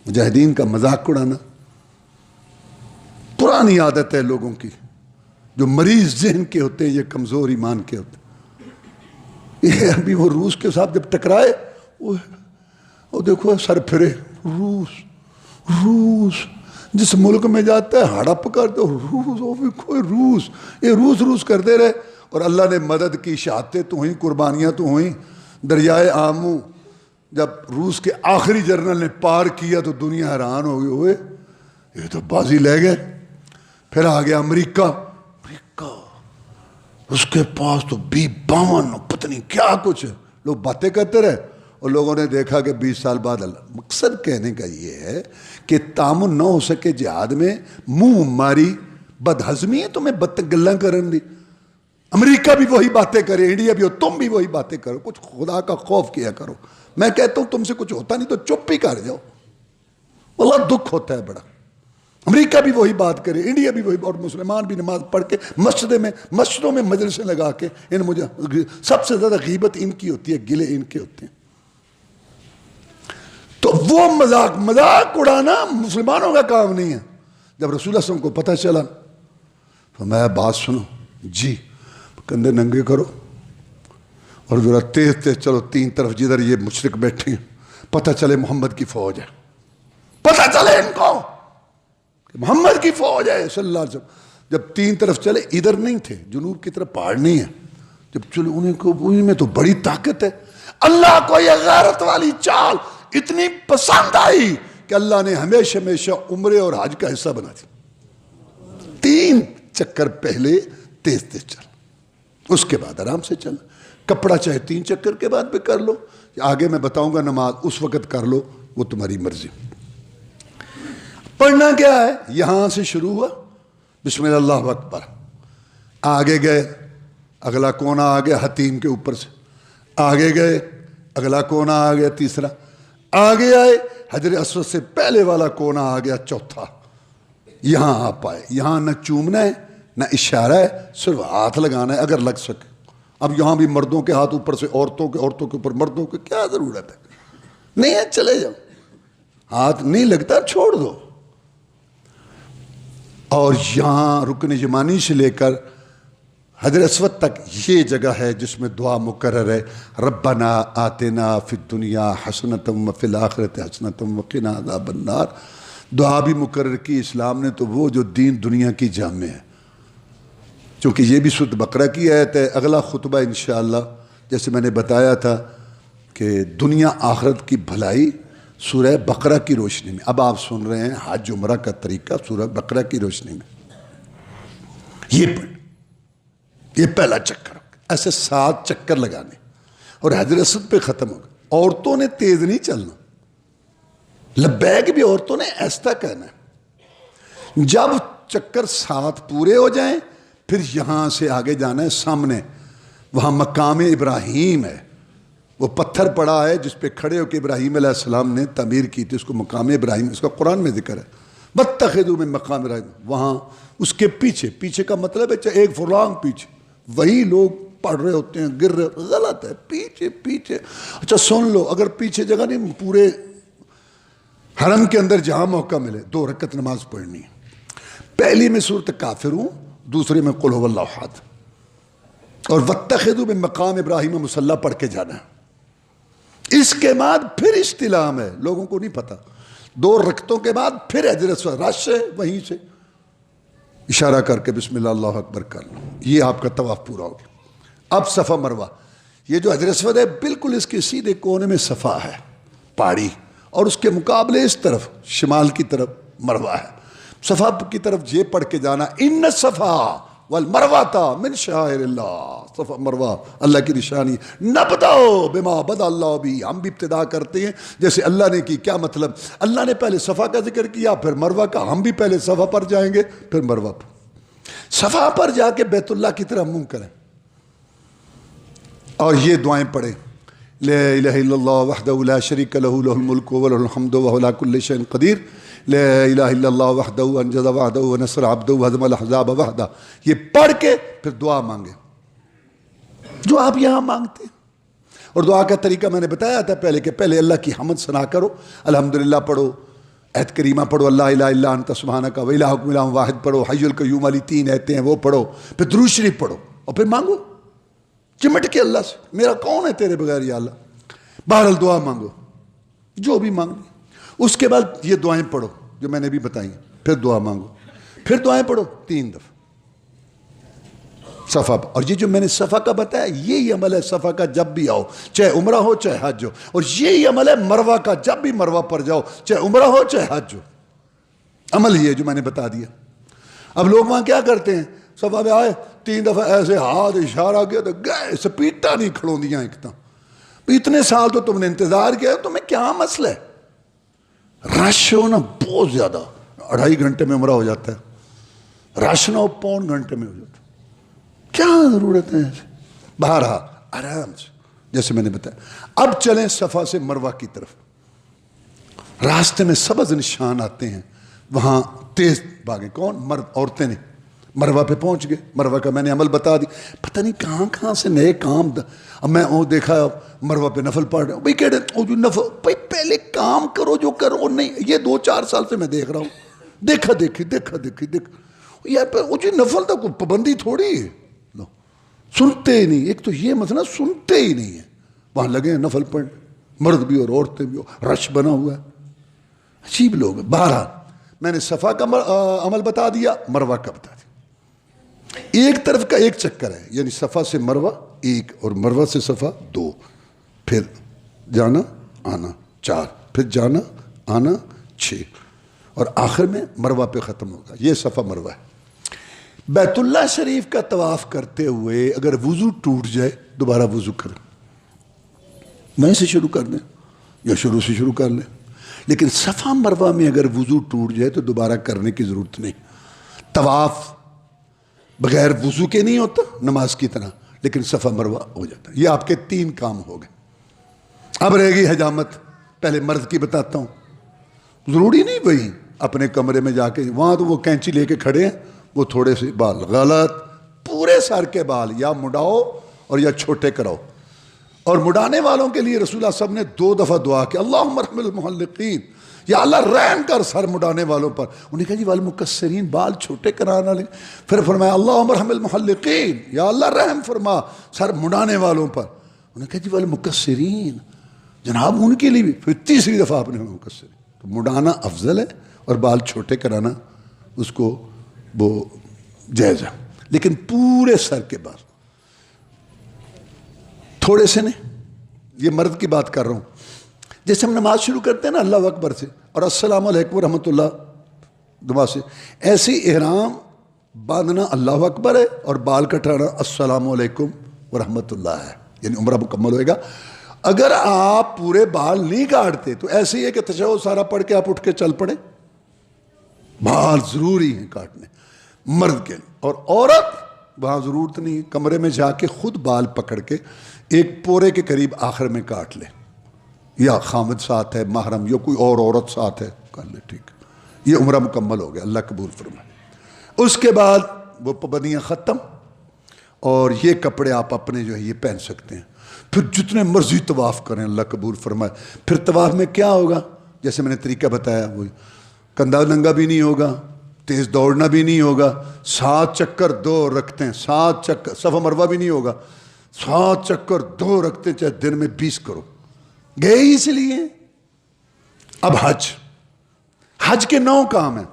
مجاہدین کا مذاق اڑانا پرانی عادت ہے لوگوں کی, جو مریض ذہن کے ہوتے ہیں, یہ کمزور ایمان کے ہوتے ہیں. یہ ابھی وہ روس کے ساتھ جب ٹکرائے, وہ دیکھو سر پھرے, روس جس ملک میں جاتا ہے ہڑپ کر دو, روس یہ روس کرتے رہے. اور اللہ نے مدد کی, شہادتیں تو ہوئیں, قربانیاں تو ہوئیں. دریائے آمو جب روس کے آخری جنرل نے پار کیا تو دنیا حیران ہو گئی, ہوئے یہ تو بازی لے گئے. پھر آ گیا امریکہ, اس کے پاس تو B-52 پتہ نہیں کیا کچھ ہے. لوگ باتیں کرتے رہے اور لوگوں نے دیکھا کہ 20 سال بعد اللہ. مقصد کہنے کا یہ ہے کہ تعاون نہ ہو سکے جہاد میں, منہ ماری بدہضمی ہے, تمہیں گلاں کرن دی. امریکہ بھی وہی باتیں کرے, انڈیا بھی ہو, تم بھی وہی باتیں کرو. کچھ خدا کا خوف کیا کرو. میں کہتا ہوں تم سے کچھ ہوتا نہیں تو چپ ہی کر جاؤ. واللہ دکھ ہوتا ہے بڑا. امریکہ بھی وہی بات کرے، انڈیا بھی وہی، اور مسلمان بھی نماز پڑھ کے مسجدوں میں مجلسیں لگا کے مجھے سب سے زیادہ غیبت ان کی ہوتی ہے، گلے ان کے ہوتے ہیں۔ تو وہ مذاق اڑانا مسلمانوں کا کام نہیں ہے۔ جب رسول اللہ صلی اللہ علیہ وسلم کو پتہ چلا تو میں بات سنو جی، کندھے ننگے کرو اور ذرا تیز تیز چلو، تین طرف جدھر یہ مشرک بیٹھے ہیں پتہ چلے محمد کی فوج ہے، پتہ چلے ان کو کہ محمد کی فوج ہے صلی اللہ علیہ وسلم۔ جب تین طرف چلے، ادھر نہیں تھے، جنوب کی طرف پہاڑ نہیں ہے، جب چلے ان میں تو بڑی طاقت ہے۔ اللہ کو یہ غیرت والی چال اتنی پسند آئی کہ اللہ نے ہمیشہ عمرے اور حج کا حصہ بنا دیا۔ 3 چکر پہلے تیز تیز چل، اس کے بعد آرام سے چل، کپڑا چاہے 3 چکر کے بعد بھی کر لو، آگے میں بتاؤں گا نماز اس وقت کر لو، وہ تمہاری مرضی۔ پڑھنا کیا ہے؟ یہاں سے شروع ہوا بسم اللہ اکبر، آگے گئے اگلا کونا آ گیا حتیم کے اوپر سے، آگے گئے اگلا کونا آ گیا تیسرا، آگے آئے حجر اسود سے پہلے والا کونا آ گیا چوتھا، یہاں آپ آئے، یہاں نہ چومنا ہے نہ اشارہ ہے، صرف ہاتھ لگانا ہے اگر لگ سکے۔ اب یہاں بھی مردوں کے ہاتھ اوپر سے عورتوں کے اوپر مردوں کے، کیا ضرورت ہے؟ نہیں ہے چلے جاؤ، ہاتھ نہیں لگتا چھوڑ دو۔ اور یہاں رکن یمانی سے لے کر حجر اسود تک یہ جگہ ہے جس میں دعا مقرر ہے، ربنا آتنا فی الدنیا حسنۃ وفی الآخرۃ حسنۃ وقنا عذاب النار۔ دعا بھی مقرر کی اسلام نے، تو وہ جو دین دنیا کی جامع ہے، چونکہ یہ بھی سورۃ بقرہ کی آیت ہے۔ اگلا خطبہ انشاءاللہ جیسے میں نے بتایا تھا کہ دنیا آخرت کی بھلائی سورہ بقرہ کی روشنی میں، اب آپ سن رہے ہیں حج عمرہ کا طریقہ سورہ بقرہ کی روشنی میں۔ یہ پہلا چکر، ایسے 7 چکر لگانے اور حجر اسود پہ ختم ہوگا۔ عورتوں نے تیز نہیں چلنا، لبیک بھی عورتوں نے ایسا کہنا ہے۔ جب چکر 7 پورے ہو جائیں پھر یہاں سے آگے جانا ہے سامنے، وہاں مقام ابراہیم ہے، وہ پتھر پڑا ہے جس پہ کھڑے ہو کے ابراہیم علیہ السلام نے تعمیر کی تھی، اس کو مقام ابراہیم، اس کا قرآن میں ذکر ہے، واتخذوا من مقام ابراہیم۔ وہاں اس کے پیچھے کا مطلب ہے چاہے 1 فرلانگ پیچھے، وہی لوگ پڑھ رہے ہوتے ہیں، گر رہے، غلط ہے، پیچھے۔ اچھا سن لو، اگر پیچھے جگہ نہیں، پورے حرم کے اندر جہاں موقع ملے 2 رکعت نماز پڑھنی ہے۔ پہلی میں سورۃ کافرون، دوسرے میں قل هو اللہ احد، اور واتخذوا من مقام ابراہیم مصلی پڑھ کے جانا ہے۔ اس کے بعد پھر استلام ہے، لوگوں کو نہیں پتا، 2 رکعتوں کے بعد پھر حجر اسود، رش ہے، وہیں سے اشارہ کر کے بسم اللہ اللہ اکبر کر لو، یہ آپ کا طواف پورا ہو گیا۔ اب صفا مروہ، یہ جو حجر اسود ہے بالکل اس کے سیدھے کونے میں صفا ہے پہاڑی، اور اس کے مقابلے اس طرف شمال کی طرف مروہ ہے۔ صفا کی طرف یہ پڑھ کے جانا، ان صفا والمروہ من شعائر اللہ، صفا مروہ اللہ کی نشانی۔ نبدأ بما بدأ اللہ بھی، ہم بھی ابتدا کرتے ہیں جیسے اللہ نے کی۔ کیا مطلب؟ اللہ نے پہلے صفا کا ذکر کیا پھر مروہ کا، ہم بھی پہلے صفا پر جائیں گے پھر مروہ پر۔ صفا پر جا کے بیت اللہ کی طرف منہ کریں اور یہ دعائیں پڑھیں، لا الہ الا اللہ وحدہ لا شریک لہ لہ الملک ولہ الحمد وہو علی کل شیء قدیر، لا الہ الا اللہ وحدہ انجز وعدہ ونصر عبدہ وہزم الاحزاب وحدہ۔ یہ پڑھ کے پھر دعا مانگیں جو آپ یہاں مانگتے ہیں۔ اور دعا کا طریقہ میں نے بتایا تھا پہلے کہ پہلے اللہ کی حمد ثنا کرو، الحمدللہ پڑھو، ایت کریمہ پڑھو، اللہ الہ الا انت سبحانک و الہکم الہ واحد پڑھو، حی القیوم والی 3 ایتیں ہیں وہ پڑھو، پھر درود شریف پڑھو اور پھر مانگو چمٹ کے اللہ سے، میرا کون ہے تیرے بغیر یا اللہ۔ بہرحال دعا مانگو جو بھی مانگو، اس کے بعد یہ دعائیں پڑھو جو میں نے بھی بتائی، پھر دعا مانگو، پھر دعائیں پڑھو 3 دفعہ صفا پر۔ اور یہ جو میں نے صفا کا بتایا یہی عمل ہے صفا کا جب بھی آؤ، چاہے عمرہ ہو چاہے حج ہو، اور یہی عمل ہے مروہ کا جب بھی مروہ پر جاؤ، چاہے عمرہ ہو چاہے حج ہو۔ عمل ہی ہے جو میں نے بتا دیا۔ اب لوگ وہاں کیا کرتے ہیں، صفا پہ آئے 3 دفعہ ایسے ہاتھ اشارہ کیا تو گئے، سپیٹا نہیں کھڑوں دیا ایک دم۔ اتنے سال تو تم نے انتظار کیا، تمہیں کیا مسئلہ ہے؟ رش ہو نا بہت زیادہ، 2.5 گھنٹے میں عمرہ ہو جاتا ہے، رش نہ ہو 1.25 گھنٹے میں ہو جاتا ہے، کیا ضرورت ہے؟ بہرحال آرام سے جیسے میں نے بتایا۔ اب چلیں صفا سے مروہ کی طرف۔ راستے میں سبز نشان آتے ہیں، وہاں تیز بھاگے، کون؟ مرد، عورتیں نہیں، مروہ پہ پہنچ گئے، مروہ کا میں نے عمل بتا دی، پتہ نہیں کہاں کہاں سے نئے کام اب میں دیکھا مروہ پہ نفل پڑھ رہے ہوں، بھائی کہہ رہے جو نفل، بھائی پہلے کام کرو جو کرو، نہیں یہ 2-4 سال سے میں دیکھ رہا ہوں، دیکھا یار وہ جو نفل تھا کوئی پابندی تھوڑی ہے، لو سنتے ہی نہیں، ایک تو یہ مسئلہ سنتے ہی نہیں ہے، وہاں لگے ہیں نفل پڑھ، مرد بھی اور عورتیں بھی، رش بنا ہوا ہے، عجیب لوگ ہیں۔ بہرحال میں نے صفا کا عمل بتا دیا، مروہ کا بتا دیا، ایک طرف کا ایک چکر ہے، یعنی صفا سے مروہ 1 اور مروہ سے صفا 2، پھر جانا آنا 4، پھر جانا آنا 6، اور آخر میں مروہ پہ ختم ہوگا، یہ صفا مروہ ہے۔ بیت اللہ شریف کا طواف کرتے ہوئے اگر وضو ٹوٹ جائے دوبارہ وضو کریں، وہیں سے شروع کر دیں یا شروع سے شروع کر لیں، لیکن صفا مروہ میں اگر وضو ٹوٹ جائے تو دوبارہ کرنے کی ضرورت نہیں۔ طواف بغیر وضو کے نہیں ہوتا نماز کی طرح، لیکن صفا مروہ ہو جاتا ہے۔ یہ آپ کے 3 کام ہو گئے۔ اب رہے گی حجامت، پہلے مرد کی بتاتا ہوں، ضروری نہیں وہی اپنے کمرے میں جا کے، وہاں تو وہ کینچی لے کے کھڑے ہیں، وہ تھوڑے سے بال، غلط، پورے سر کے بال یا مڈاؤ اور یا چھوٹے کراؤ، اور مڈانے والوں کے لیے رسول اللہ صلی اللہ علیہ وسلم نے 2 دفعہ دعا کی، اللہم ارحم المحلقین، یا اللہ رحم کر سر مڈانے والوں پر، انہوں نے کہا جی والمکسرین، بال چھوٹے کرانا والے، پھر فرمایا اللہم ارحم المحلقین، یا اللہ رحم فرما سر مڈانے والوں پر، انہوں نے کہا جی والمکسرین، جناب ان کے لیے بھی، پھر تیسری دفعہ آپ نے مکسرین، تو مڈانا افضل ہے اور بال چھوٹے کرانا اس کو وہ جائز ہے، لیکن پورے سر کے بال، تھوڑے سے نہیں، یہ مرد کی بات کر رہا ہوں۔ جیسے ہم نماز شروع کرتے ہیں نا اللہ اکبر سے اور السلام علیکم ورحمۃ اللہ دعا سے، ایسے احرام باندھنا اللہ اکبر ہے اور بال کٹانا السلام علیکم ورحمۃ اللہ ہے، یعنی عمرہ مکمل ہوئے گا۔ اگر آپ پورے بال نہیں کاٹتے تو ایسے ہی ہے کہ تشہد سارا پڑھ کے آپ اٹھ کے چل پڑے، بال ضروری ہیں کاٹنے مرد کے لیے، اور عورت وہاں ضرورت نہیں، کمرے میں جا کے خود بال پکڑ کے 1 پورے کے قریب آخر میں کاٹ لے، یا خامد ساتھ ہے، محرم یا کوئی اور عورت ساتھ ہے کر لے، ٹھیک، یہ عمرہ مکمل ہو گیا، اللہ قبول فرمائے۔ اس کے بعد وہ پابندیاں ختم، اور یہ کپڑے آپ اپنے جو ہے یہ پہن سکتے ہیں، پھر جتنے مرضی طواف کریں اللہ قبول فرمائے۔ پھر طواف میں کیا ہوگا، جیسے میں نے طریقہ بتایا، وہی کندھا ننگا بھی نہیں ہوگا، تیز دوڑنا بھی نہیں ہوگا، 7 چکر 2 رکھتے ہیں، 7 چکر، صفا مروہ بھی نہیں ہوگا، 7 چکر 2 رکھتے ہیں، چاہے دن میں 20 کرو، گئے ہی اس لیے۔ اب حج کے 9 کام ہیں،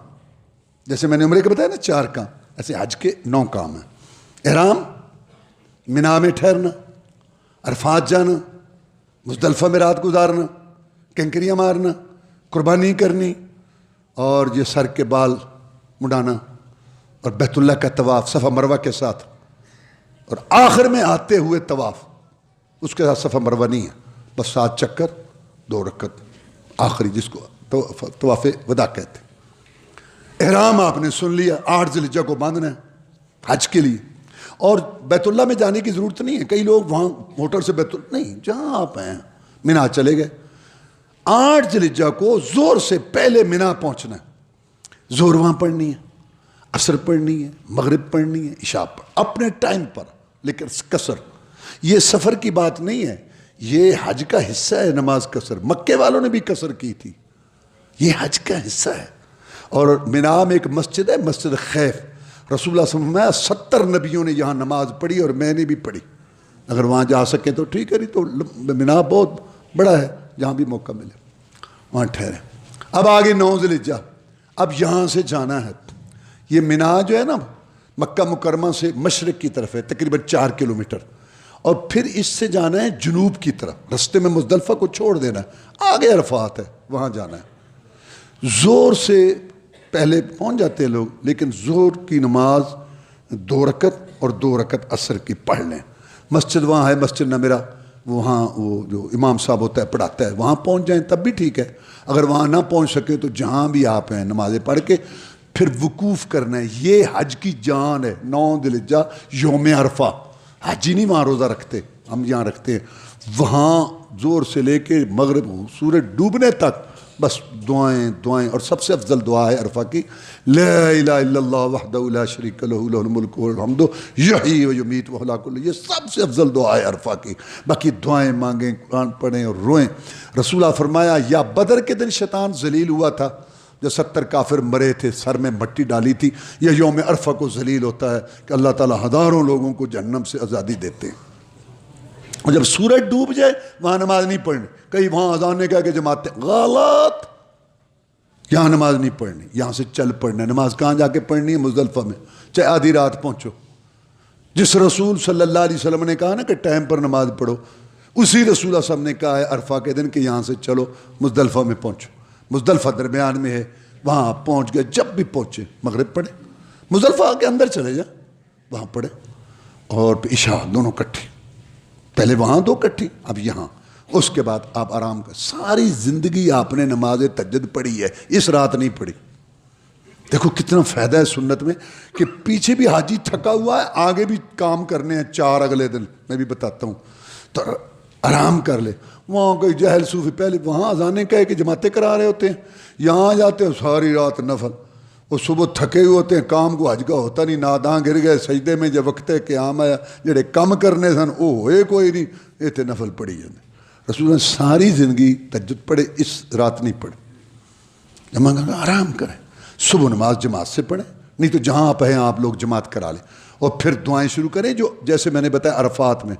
جیسے میں نے عمرے کا بتایا نا 4 کام، ایسے حج کے 9 کام ہیں۔ احرام، منا میں ٹھہرنا، عرفات جانا، مزدلفہ میں رات گزارنا، کنکریاں مارنا، قربانی کرنی، اور یہ سر کے بال مڈانا، اور بیت اللہ کا طواف صفا مروہ کے ساتھ، اور آخر میں آتے ہوئے طواف، اس کے ساتھ صفا مروہ نہیں ہے، بس 7 چکر 2 رکعت آخری، جس کو طواف وداع کہتے ہیں۔ احرام آپ نے سن لیا، 8 ذی الحجہ کو باندھنا ہے حج کے لیے، اور بیت اللہ میں جانے کی ضرورت نہیں ہے، کئی لوگ وہاں موٹر سے بیت اللہ نہیں، جہاں آپ ہیں منا چلے گئے، 8 ذی الحجہ کو زور سے پہلے منا پہنچنا ہے، زور وہاں پڑھنی ہے، عصر پڑھنی ہے، مغرب پڑھنی ہے، عشاء اپنے ٹائم پر، لیکن قصر، یہ سفر کی بات نہیں ہے، یہ حج کا حصہ ہے نماز قصر، مکے والوں نے بھی قصر کی تھی، یہ حج کا حصہ ہے۔ اور منا میں ایک مسجد ہے، مسجد خیف، رسول اللہ صلی اللہ علیہ وسلم 70 نبیوں نے یہاں نماز پڑھی اور میں نے بھی پڑھی، اگر وہاں جا سکیں تو ٹھیک ہے، نہیں تو منا بہت بڑا ہے، جہاں بھی موقع ملے وہاں ٹھہرے۔ اب آگے 9 ذی الحجہ، اب یہاں سے جانا ہے، یہ منا جو ہے نا مکہ مکرمہ سے مشرق کی طرف ہے، تقریباً 4 کلومیٹر، اور پھر اس سے جانا ہے جنوب کی طرف، رستے میں مزدلفہ کو چھوڑ دینا ہے، آگے عرفات ہے، وہاں جانا ہے۔ زور سے پہلے پہنچ جاتے ہیں لوگ، لیکن زور کی نماز 2 رکعت اور 2 رکعت عصر کی پڑھ لیں، مسجد وہاں ہے، مسجد نمرہ، وہاں وہ جو امام صاحب ہوتا ہے پڑھاتا ہے، وہاں پہنچ جائیں تب بھی ٹھیک ہے، اگر وہاں نہ پہنچ سکے تو جہاں بھی آپ ہیں نمازیں پڑھ کے پھر وقوف کرنا ہے، یہ حج کی جان ہے۔ 9 ذی الحجہ یوم عرفہ، حجی نہیں وہاں روزہ رکھتے، ہم یہاں رکھتے ہیں، وہاں زور سے لے کے مغرب سورج ڈوبنے تک بس دعائیں دعائیں. اور سب سے افضل دعا ہے عرفہ کی لا الہ الا اللہ وحدہ لا شریک لہ لہ الملک والحمد یحیی و یمیت وہو علی کل. یہ سب سے افضل دعا ہے عرفہ کی. باقی دعائیں مانگیں, قرآن پڑھیں اور روئیں. رسول اللہ فرمایا یا بدر کے دن شیطان ذلیل ہوا تھا جو 70 کافر مرے تھے, سر میں مٹی ڈالی تھی, یا یوم عرفہ کو ذلیل ہوتا ہے کہ اللہ تعالیٰ ہزاروں لوگوں کو جہنم سے آزادی دیتے ہیں. اور جب سورج ڈوب جائے وہاں نماز نہیں پڑھنی. کئی وہاں اذان نے کہا کہ جماعتیں, غلط. یہاں نماز نہیں پڑھنی, یہاں سے چل پڑھنا ہے. نماز کہاں جا کے پڑھنی ہے؟ مزدلفہ میں, چاہے آدھی رات پہنچو. جس رسول صلی اللہ علیہ وسلم نے کہا نا کہ ٹائم پر نماز پڑھو, اسی رسول اللہ صلی اللہ علیہ وسلم نے کہا ہے عرفہ کے دن کہ یہاں سے چلو مزدلفہ میں پہنچو. مزدلفہ درمیان میں ہے, وہاں پہنچ گئے. جب بھی پہنچے مغرب پڑھے, مزدلفہ کے اندر چلے جا, وہاں پڑھے, اور عشاء دونوں کٹھی. پہلے وہاں دو کٹھی, اب یہاں. اس کے بعد آپ آرام کر. ساری زندگی آپ نے نماز تہجد پڑھی ہے, اس رات نہیں پڑھی. دیکھو کتنا فائدہ ہے سنت میں کہ پیچھے بھی حاجی تھکا ہوا ہے, آگے بھی کام کرنے ہیں 4 اگلے دن. میں بھی بتاتا ہوں تو آرام کر لے. وہاں کوئی جہل صوفی پہلے وہاں اذانیں کہے کہ جماعتیں کرا رہے ہوتے ہیں, یہاں جاتے ہیں ساری رات نفل. وہ صبح تھکے ہوئے ہوتے ہیں, کام کو حج کا ہوتا نہیں, ناداں گر گئے سجدے میں. جب وقت قیام آیا جڑے کم کرنے سن وہ ہوئے کوئی نہیں, یہ تھے نفل پڑھی جاتے. رسول اللہ ساری زندگی تہجد پڑھے, اس رات نہیں پڑھے. جمع آرام کریں, صبح نماز جماعت سے پڑھیں, نہیں تو جہاں آپ ہیں آپ لوگ جماعت کرا لیں. اور پھر دعائیں شروع کریں جو جیسے میں نے بتایا عرفات میں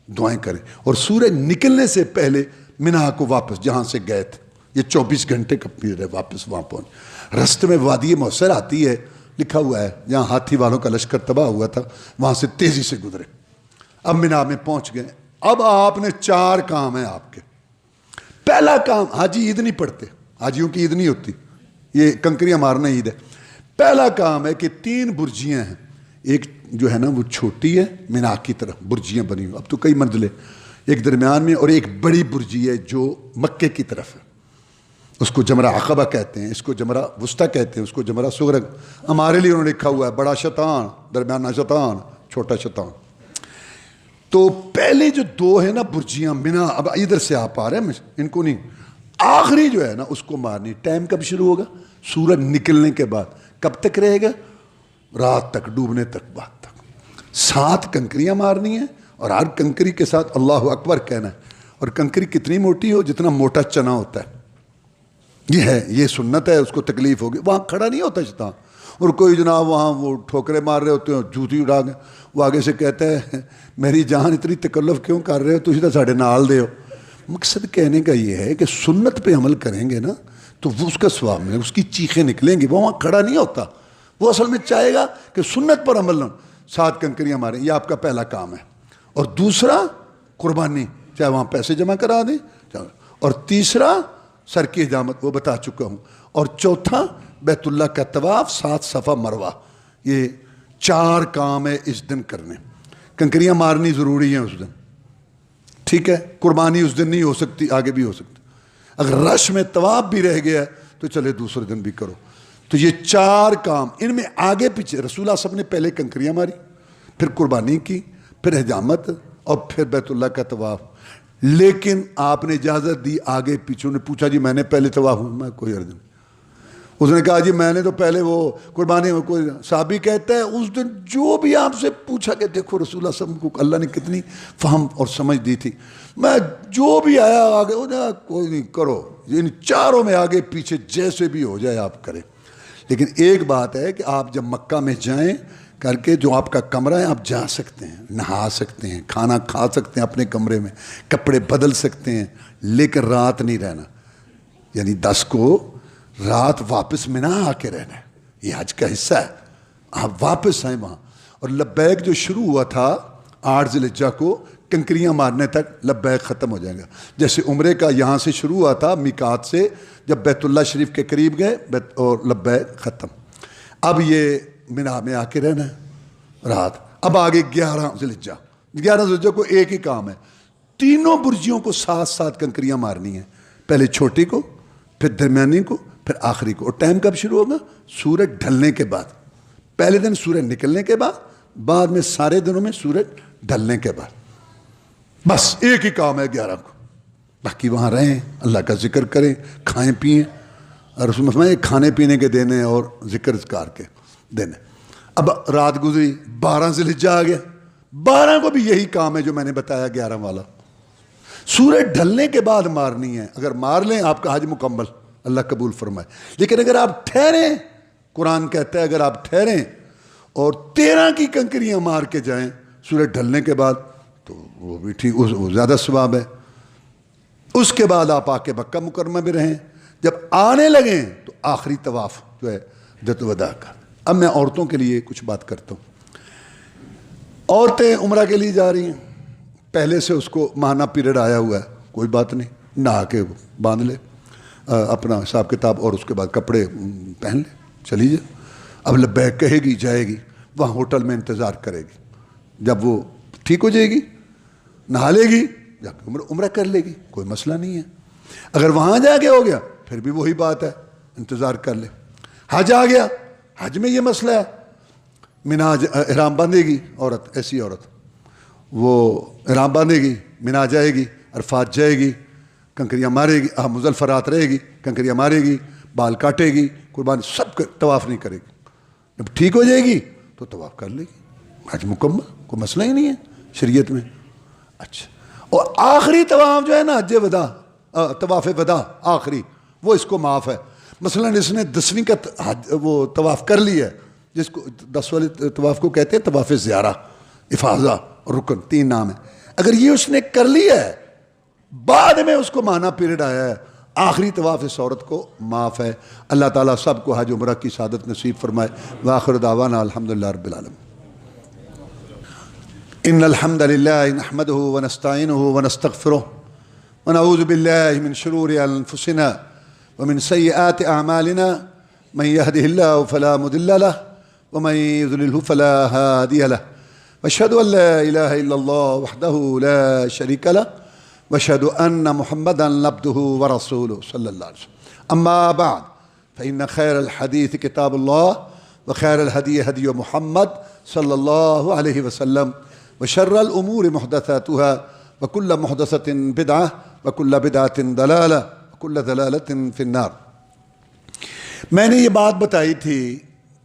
دعائیں کریں. اور سورج نکلنے سے پہلے منا کو واپس جہاں سے گئے تھے, یہ 24 گھنٹے کا پیریڈ ہے, واپس وہاں پہنچ. رستے میں وادی موثر آتی ہے, لکھا ہوا ہے جہاں ہاتھی والوں کا لشکر تباہ ہوا تھا, وہاں سے تیزی سے گزرے. اب منا میں پہنچ گئے. اب آپ نے 4 کام ہیں آپ کے. پہلا کام, حاجی عید نہیں پڑھتے, حاجیوں کی عید نہیں ہوتی, یہ کنکریاں مارنا عید ہے. پہلا کام ہے کہ 3 برجیاں ہیں. ایک جو ہے نا وہ چھوٹی ہے منا کی طرف, برجیاں بنی ہوئی, اب تو کئی منزلیں, ایک درمیان میں, اور ایک بڑی برجی ہے جو مکے کی طرف ہے. اس کو جمرہ عقبہ کہتے ہیں, اس کو جمرہ وسطیٰ کہتے ہیں, اس کو جمرہ صغرا. ہمارے لیے انہوں نے لکھا ہوا ہے بڑا شیطان, درمیانہ شیطان, چھوٹا شیطان. تو پہلے جو 2 ہیں نا برجیاں منا, اب ادھر سے آپ آ رہے ہیں, ان کو نہیں. آخری جو ہے نا اس کو مارنی. ٹائم کب شروع ہوگا؟ سورج نکلنے کے بعد. کب تک رہے گا؟ رات تک, ڈوبنے تک, بعد تک. 7 کنکریاں مارنی ہیں, اور ہر کنکری کے ساتھ اللہ اکبر کہنا ہے. اور کنکری کتنی موٹی ہو جتنا موٹا چنا ہوتا ہے. یہ ہے, یہ سنت ہے. اس کو تکلیف ہوگی. وہاں کھڑا نہیں ہوتا شیطان. اور کوئی جناب وہاں وہ ٹھوکرے مار رہے ہوتے ہیں, جوتی اڑا گئے, وہ آگے سے کہتا ہے میری جان اتنی تکلف کیوں کر رہے ہو, تجھے تو ساڑھے نال دے ہو. مقصد کہنے کا یہ ہے کہ سنت پہ عمل کریں گے نا تو وہ اس کا ثواب ملے, اس کی چیخیں نکلیں گی. وہ وہاں کھڑا نہیں ہوتا, وہ اصل میں چاہے گا کہ سنت پر عمل نہ. 7 کنکریاں ماریں, یہ آپ کا پہلا کام ہے. اور دوسرا قربانی, چاہے وہاں پیسے جمع کرا دیں. اور تیسرا سر کی حجامت, وہ بتا چکا ہوں. اور چوتھا بیت اللہ کا طواف, 7 صفا مروہ. یہ 4 کام ہے اس دن کرنے. کنکریاں مارنی ضروری ہیں اس دن, ٹھیک ہے. قربانی اس دن نہیں ہو سکتی, آگے بھی ہو سکتی. اگر رش میں طواف بھی رہ گیا تو چلے دوسرے دن بھی کرو. تو یہ 4 کام, ان میں آگے پیچھے رسول اللہ صلی اللہ علیہ وسلم نے پہلے کنکریاں ماری, پھر قربانی کی, پھر حجامت, اور پھر بیت اللہ کا طواف. لیکن آپ نے اجازت دی آگے پیچھے. نے پوچھا جی میں نے پہلے طواف ہوں, میں کوئی عرض نہیں. اس نے کہا جی میں نے تو پہلے وہ قربانی میں, کوئی صحابی کہتا ہے اس دن جو بھی آپ سے پوچھا کہ دیکھو رسول اللہ صلی اللہ علیہ وسلم کو اللہ نے کتنی فہم اور سمجھ دی تھی, میں جو بھی آیا آگے کوئی نہیں کرو. ان 4 میں آگے پیچھے جیسے بھی ہو جائے آپ کریں. لیکن ایک بات ہے کہ آپ جب مکہ میں جائیں کر کے, جو آپ کا کمرہ ہے آپ جا سکتے ہیں, نہا سکتے ہیں, کھانا کھا سکتے ہیں اپنے کمرے میں, کپڑے بدل سکتے ہیں, لیکن رات نہیں رہنا. یعنی 10 کو رات واپس منا آ کے رہنا ہے. یہ حج کا حصہ ہے, آپ واپس آئیں وہاں. اور لبیک جو شروع ہوا تھا 8 ذی الحجہ کو, کنکریاں مارنے تک لبیک ختم ہو جائے گا. جیسے عمرے کا یہاں سے شروع ہوا تھا میقات سے, جب بیت اللہ شریف کے قریب گئے اور لبیک ختم. اب یہ منا میں آ کے رہنا ہے رات. اب آگے 11 ذی الحجہ. 11 ذی الحجہ کو ایک ہی کام ہے, تینوں برجیوں کو 7 کنکریاں مارنی ہیں. پہلے چھوٹی کو, پھر درمیانی کو, پھر آخری کو. اور ٹائم کب شروع ہوگا؟ سورج ڈھلنے کے بعد. پہلے دن سورج نکلنے کے بعد, بعد میں سارے دنوں میں سورج ڈھلنے کے بعد. بس ایک ہی کام ہے 11 کو. باقی وہاں رہیں، اللہ کا ذکر کریں، کھائیں پئیں، اور رسول میں کھانے پینے کے دینے اور ذکر اذکار کے دینے۔ اب رات گزری، 12 ذی الحجہ آ گیا، 12 کو بھی یہی کام ہے جو میں نے بتایا 11 والا۔ سورج ڈھلنے کے بعد مارنی ہے، اگر مار لیں آپ کا حج مکمل، اللہ قبول فرمائے۔ لیکن اگر آپ ٹھہریں، قرآن کہتا ہے اگر آپ ٹھہریں اور 13 کی کنکریاں مار کے جائیں سورج ڈھلنے کے بعد تو وہ بھی ٹھیک، وہ زیادہ ثواب ہے۔ اس کے بعد آپ آ کے مکہ مکرمہ میں رہیں، جب آنے لگیں تو آخری طواف جو ہے حجۃ الوداع کا۔ اب میں عورتوں کے لیے کچھ بات کرتا ہوں۔ عورتیں عمرہ کے لیے جا رہی ہیں، پہلے سے اس کو ماہانہ پیریڈ آیا ہوا ہے، کوئی بات نہیں، نہا کے باندھ لے اپنا حساب کتاب، اور اس کے بعد کپڑے پہن لے، چلی جائے۔ اب لبیک کہے گی، جائے گی، وہاں ہوٹل میں انتظار کرے گی، جب وہ ٹھیک ہو جائے گی نہا لے گی، جا کے عمرہ کر لے گی، کوئی مسئلہ نہیں ہے۔ اگر وہاں جا کے ہو گیا پھر بھی وہی بات ہے، انتظار کر لے۔ حج آ گیا، حج میں یہ مسئلہ ہے، مینا احرام باندھے گی عورت، ایسی عورت وہ احرام باندھے گی، مینا جائے گی، عرفات جائے گی، کنکریاں مارے گی، مزدلفہ رہے گی، کنکریاں مارے گی، بال کاٹے گی، قربانی سب طواف نہیں کرے گی۔ جب ٹھیک ہو جائے گی تو طواف کر لے گی، حج مکمل، کوئی مسئلہ ہی نہیں ہے شریعت میں۔ اچھا، اور آخری طواف جو ہے نا حج وداع، طواف وداع آخری، وہ اس کو معاف ہے۔ مثلا اس نے 10ویں کا وہ طواف کر لیا ہے، جس کو 10 والے طواف کو کہتے ہیں طواف زیارہ، افاضہ اور رکن، 3 نام ہے۔ اگر یہ اس نے کر لیا ہے، بعد میں اس کو ماہانہ پیریڈ آیا ہے، آخری طواف اس عورت کو معاف ہے۔ اللہ تعالیٰ سب کو حج عمرہ کی سعادت نصیب فرمائے۔ وآخر دعوانا الحمدللہ رب العالمین۔ ان الحمد للہ نحمده ونستعینه ونستغفره ونعوذ باللہ من شرور انفسنا ومن سیئات اعمالنا، من يهده الله فلا مضل له ومن يضلله فلا هادي له، واشهد ان لا اله الا الله وحده لا شريك له، واشهد ان محمدا عبده ورسوله صلی اللہ علیہ وسلم۔ اما بعد فان خیر الحدیث کتاب اللہ وخیر الهدی هدی محمد صلی اللہ علیہ وسلم، وشر الامور محدثاتها وكل محدثة بدعة وكل بدعة ضلالة وكل ضلالة في النار۔ میں نے یہ بات بتائی تھی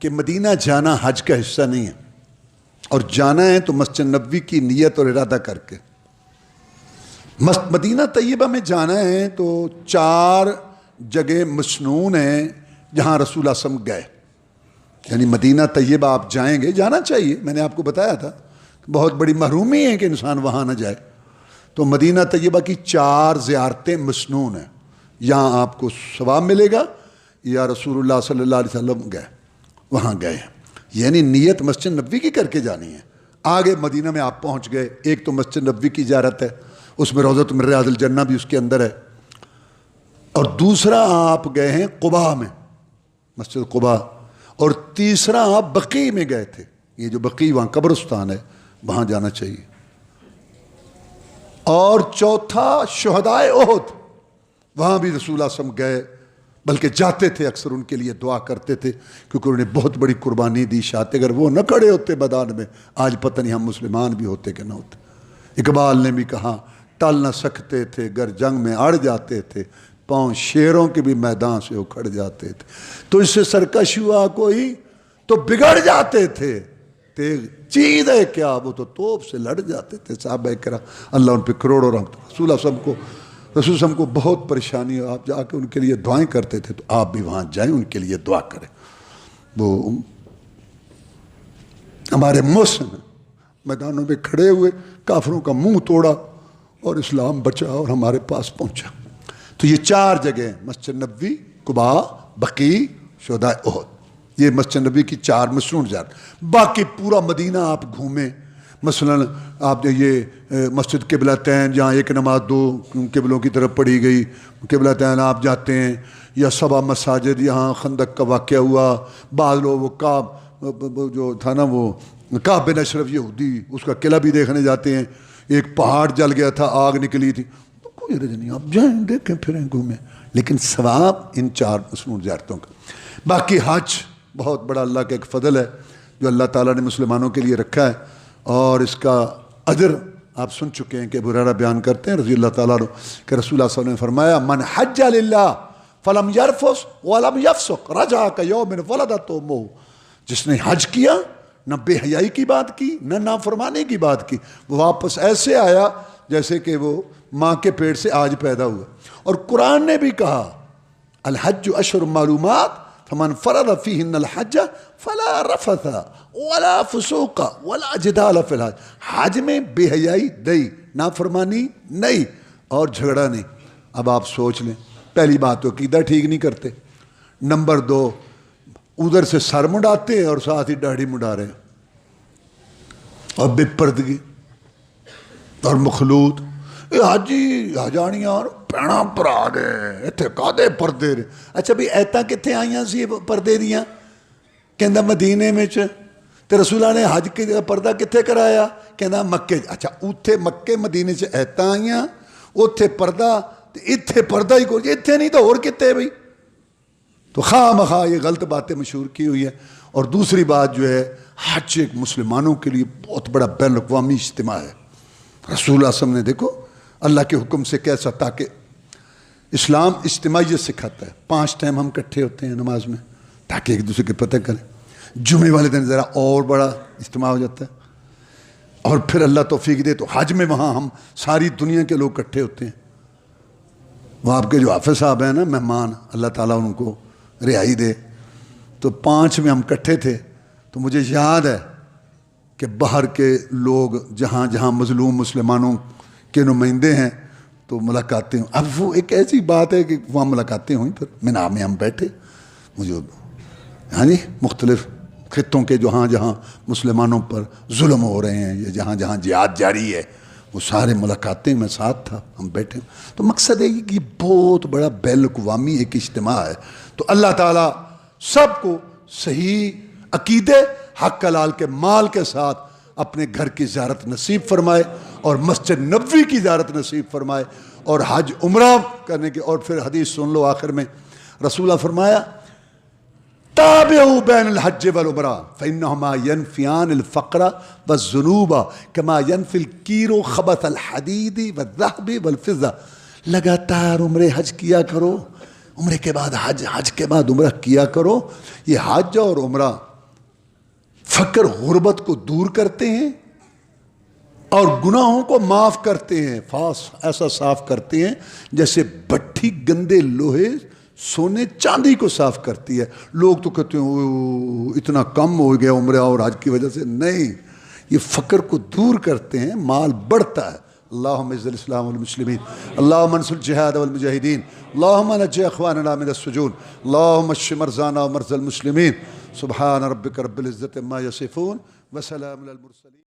کہ مدینہ جانا حج کا حصہ نہیں ہے، اور جانا ہے تو مسجد نبوی کی نیت اور ارادہ کر کے۔ مدینہ طیبہ میں جانا ہے تو 4 جگہ مسنون ہیں جہاں رسول اللہ صلی اللہ علیہ وسلم گئے، یعنی مدینہ طیبہ آپ جائیں گے، جانا چاہیے، میں نے آپ کو بتایا تھا بہت بڑی محرومی ہے کہ انسان وہاں نہ جائے۔ تو مدینہ طیبہ کی 4 زیارتیں مسنون ہیں، یہاں آپ کو ثواب ملے گا، یا رسول اللہ صلی اللہ علیہ وسلم گئے، وہاں گئے ہیں، یعنی نیت مسجد نبوی کی کر کے جانی ہے۔ آگے مدینہ میں آپ پہنچ گئے، ایک تو مسجد نبوی کی زیارت ہے، اس میں روضۃ من ریاض الجنہ بھی اس کے اندر ہے، اور دوسرا آپ گئے ہیں قباء میں، مسجد قباء، اور تیسرا آپ بقیع میں گئے تھے، یہ جو بقیع وہاں قبرستان ہے وہاں جانا چاہیے، اور چوتھا شہدائے احد، وہاں بھی رسول اللہ صلی اللہ علیہ وسلم گئے، بلکہ جاتے تھے، اکثر ان کے لیے دعا کرتے تھے، کیونکہ انہوں نے بہت بڑی قربانی دی شاہتے، اگر وہ نہ کھڑے ہوتے میدان میں آج پتہ نہیں ہم مسلمان بھی ہوتے کہ نہ ہوتے۔ اقبال نے بھی کہا ٹل نہ سکتے تھے گر جنگ میں اڑ جاتے تھے، پاؤں شیروں کے بھی میدان سے اکھڑ جاتے تھے، تو اس سے سرکش ہوا کوئی تو بگڑ جاتے تھے، تیغ چیز ہے کیا وہ تو توپ سے لڑ جاتے تھے۔ صحابہ کرام اللہ ان پہ کروڑوں رحمت، رسول اللہ صلی اللہ علیہ وسلم کو بہت پریشانی ہے، آپ جا کے ان کے لیے دعائیں کرتے تھے، تو آپ بھی وہاں جائیں ان کے لیے دعا کریں۔ وہ ہمارے محسن میدانوں میں کھڑے ہوئے، کافروں کا منہ توڑا اور اسلام بچا اور ہمارے پاس پہنچا۔ تو یہ 4 جگہ، مسجد نبوی، قباء، بقیع، شہدائے احد، یہ مسجد نبوی کی 4 مسنون زیارت۔ باقی پورا مدینہ آپ گھومیں، مثلا آپ یہ مسجد قبلتین جہاں ایک نماز 2 قبلوں کی طرف پڑھی گئی، قبلتین آپ جاتے ہیں، یا 7 مساجد، یہاں خندق کا واقعہ ہوا، بعض لوگ وہ کعب جو تھا نا، وہ کعب بن اشرف یہودی، اس کا قلعہ بھی دیکھنے جاتے ہیں، ایک پہاڑ جل گیا تھا، آگ نکلی تھی، تو کوئی حرج نہیں، آپ جائیں دیکھیں پھریں گھومیں، لیکن ثواب ان 4 مسنون زیارتوں کا۔ باقی حج بہت بڑا اللہ کا ایک فضل ہے جو اللہ تعالیٰ نے مسلمانوں کے لیے رکھا ہے، اور اس کا اجر آپ سن چکے ہیں کہ ابو ہریرہ بیان کرتے ہیں رضی اللہ تعالیٰ عنہ کہ رسول اللہ صلی اللہ علیہ وسلم نے فرمایا من حج للہ فلم یرفث ولم یفسق رجع کیوم ولدتہ امہ، جس نے حج کیا نہ بے حیائی کی بات کی نہ نافرمانی کی بات کی، وہ واپس ایسے آیا جیسے کہ وہ ماں کے پیٹ سے آج پیدا ہوا۔ اور قرآن نے بھی کہا الحج اشہر معلومات فمن فرض فیہن الحج فلا رفث ولا فسوق ولا جدال فی الحج، حج میں بے حیائی نہیں، نافرمانی نہیں اور جھگڑا نہیں۔ اب آپ سوچ لیں، پہلی بات تو عقیدہ ٹھیک نہیں کرتے، نمبر 2 ادھر سے سر مڈاتے ہیں اور ساتھ ہی داڑھی مڈا رہے ہیں، اور بے پردگی اور مخلوط، حاجی حجانیاں پیڑاں پر آ گئے اتنے کادے پردے رہے۔ اچھا بھی ایتاں کتنے آئیاں سی پردے دیاں؟ کہندا مدینے میں تے رسول اللہ نے حج کے پردہ کتنے کرایا؟ کہندا مکے۔ اچھا اتھے مکے مدینے چ ایتاں آئیاں، اتھے پردہ تے اتھے پردہ ہی کوئی، اتھے نہیں تو اور کتے بھئی؟ تو خواہ مخواہ یہ غلط باتیں مشہور کی ہوئی ہیں۔ اور دوسری بات جو ہے، حج ایک مسلمانوں کے لیے بہت بڑا بین الاقوامی اجتماع ہے۔ رسول اللہ صلی اللہ علیہ وسلم نے دیکھو اللہ کے حکم سے کیسا، تاکہ اسلام اجتماعیت سکھاتا ہے، 5 ٹائم ہم کٹھے ہوتے ہیں نماز میں تاکہ ایک دوسرے کے پتہ کریں۔ جمعے والے دن ذرا اور بڑا اجتماع ہو جاتا ہے، اور پھر اللہ توفیق دے تو حج میں وہاں ہم ساری دنیا کے لوگ کٹھے ہوتے ہیں۔ وہ آپ کے جو حافظ صاحب ہیں نا مہمان، اللہ تعالیٰ ان کو رہائی دے، تو 5 میں ہم کٹھے تھے۔ تو مجھے یاد ہے کہ باہر کے لوگ جہاں جہاں مظلوم مسلمانوں کے نمائندے ہیں تو ملاقاتیں، اب وہ ایک ایسی بات ہے کہ وہاں ملاقاتیں ہوئیں، پھر مینا میں ہم بیٹھے، مجھے ہاں جی مختلف خطوں کے جہاں جہاں مسلمانوں پر ظلم ہو رہے ہیں یا جہاں جہاں جہاد جاری ہے، وہ سارے ملاقاتیں میں ساتھ تھا، ہم بیٹھے۔ تو مقصد ہے کہ یہ بہت بڑا بین الاقوامی ایک اجتماع ہے۔ تو اللہ تعالیٰ سب کو صحیح عقیدے، حق حلال کے مال کے ساتھ اپنے گھر کی زیارت نصیب فرمائے، اور مسجد نبوی کی زیارت نصیب فرمائے، اور حج عمرہ کرنے کے۔ اور پھر حدیث سن لو آخر میں، رسول اللہ فرمایا تابعوا بین الحج والعمرہ فإنہما ینفیان الفقر والذنوب کما ینفی الکیر خبث الحدید والذہب والفضہ۔ لگاتار عمرے حج کیا کرو، عمرے کے بعد حج، حج کے بعد عمرہ کیا کرو۔ یہ حج اور عمرہ فقر غربت کو دور کرتے ہیں اور گناہوں کو معاف کرتے ہیں، ایسا صاف کرتے ہیں جیسے بٹھی گندے لوہے سونے چاندی کو صاف کرتی ہے۔ لوگ تو کہتے ہیں اتنا کم ہو گیا عمرہ اور حج کی وجہ سے، نہیں، یہ فقر کو دور کرتے ہیں، مال بڑھتا ہے۔ اللہم اعز الاسلام والمسلمین، اللہم انصر الجہاد والمجاہدین، اللہم نجی اخواننا من السجون، اللہم اشف مرضانا ومرضى المسلمین۔ سبحان ربک رب العزت عما یصفون وسلام علی المرسلین۔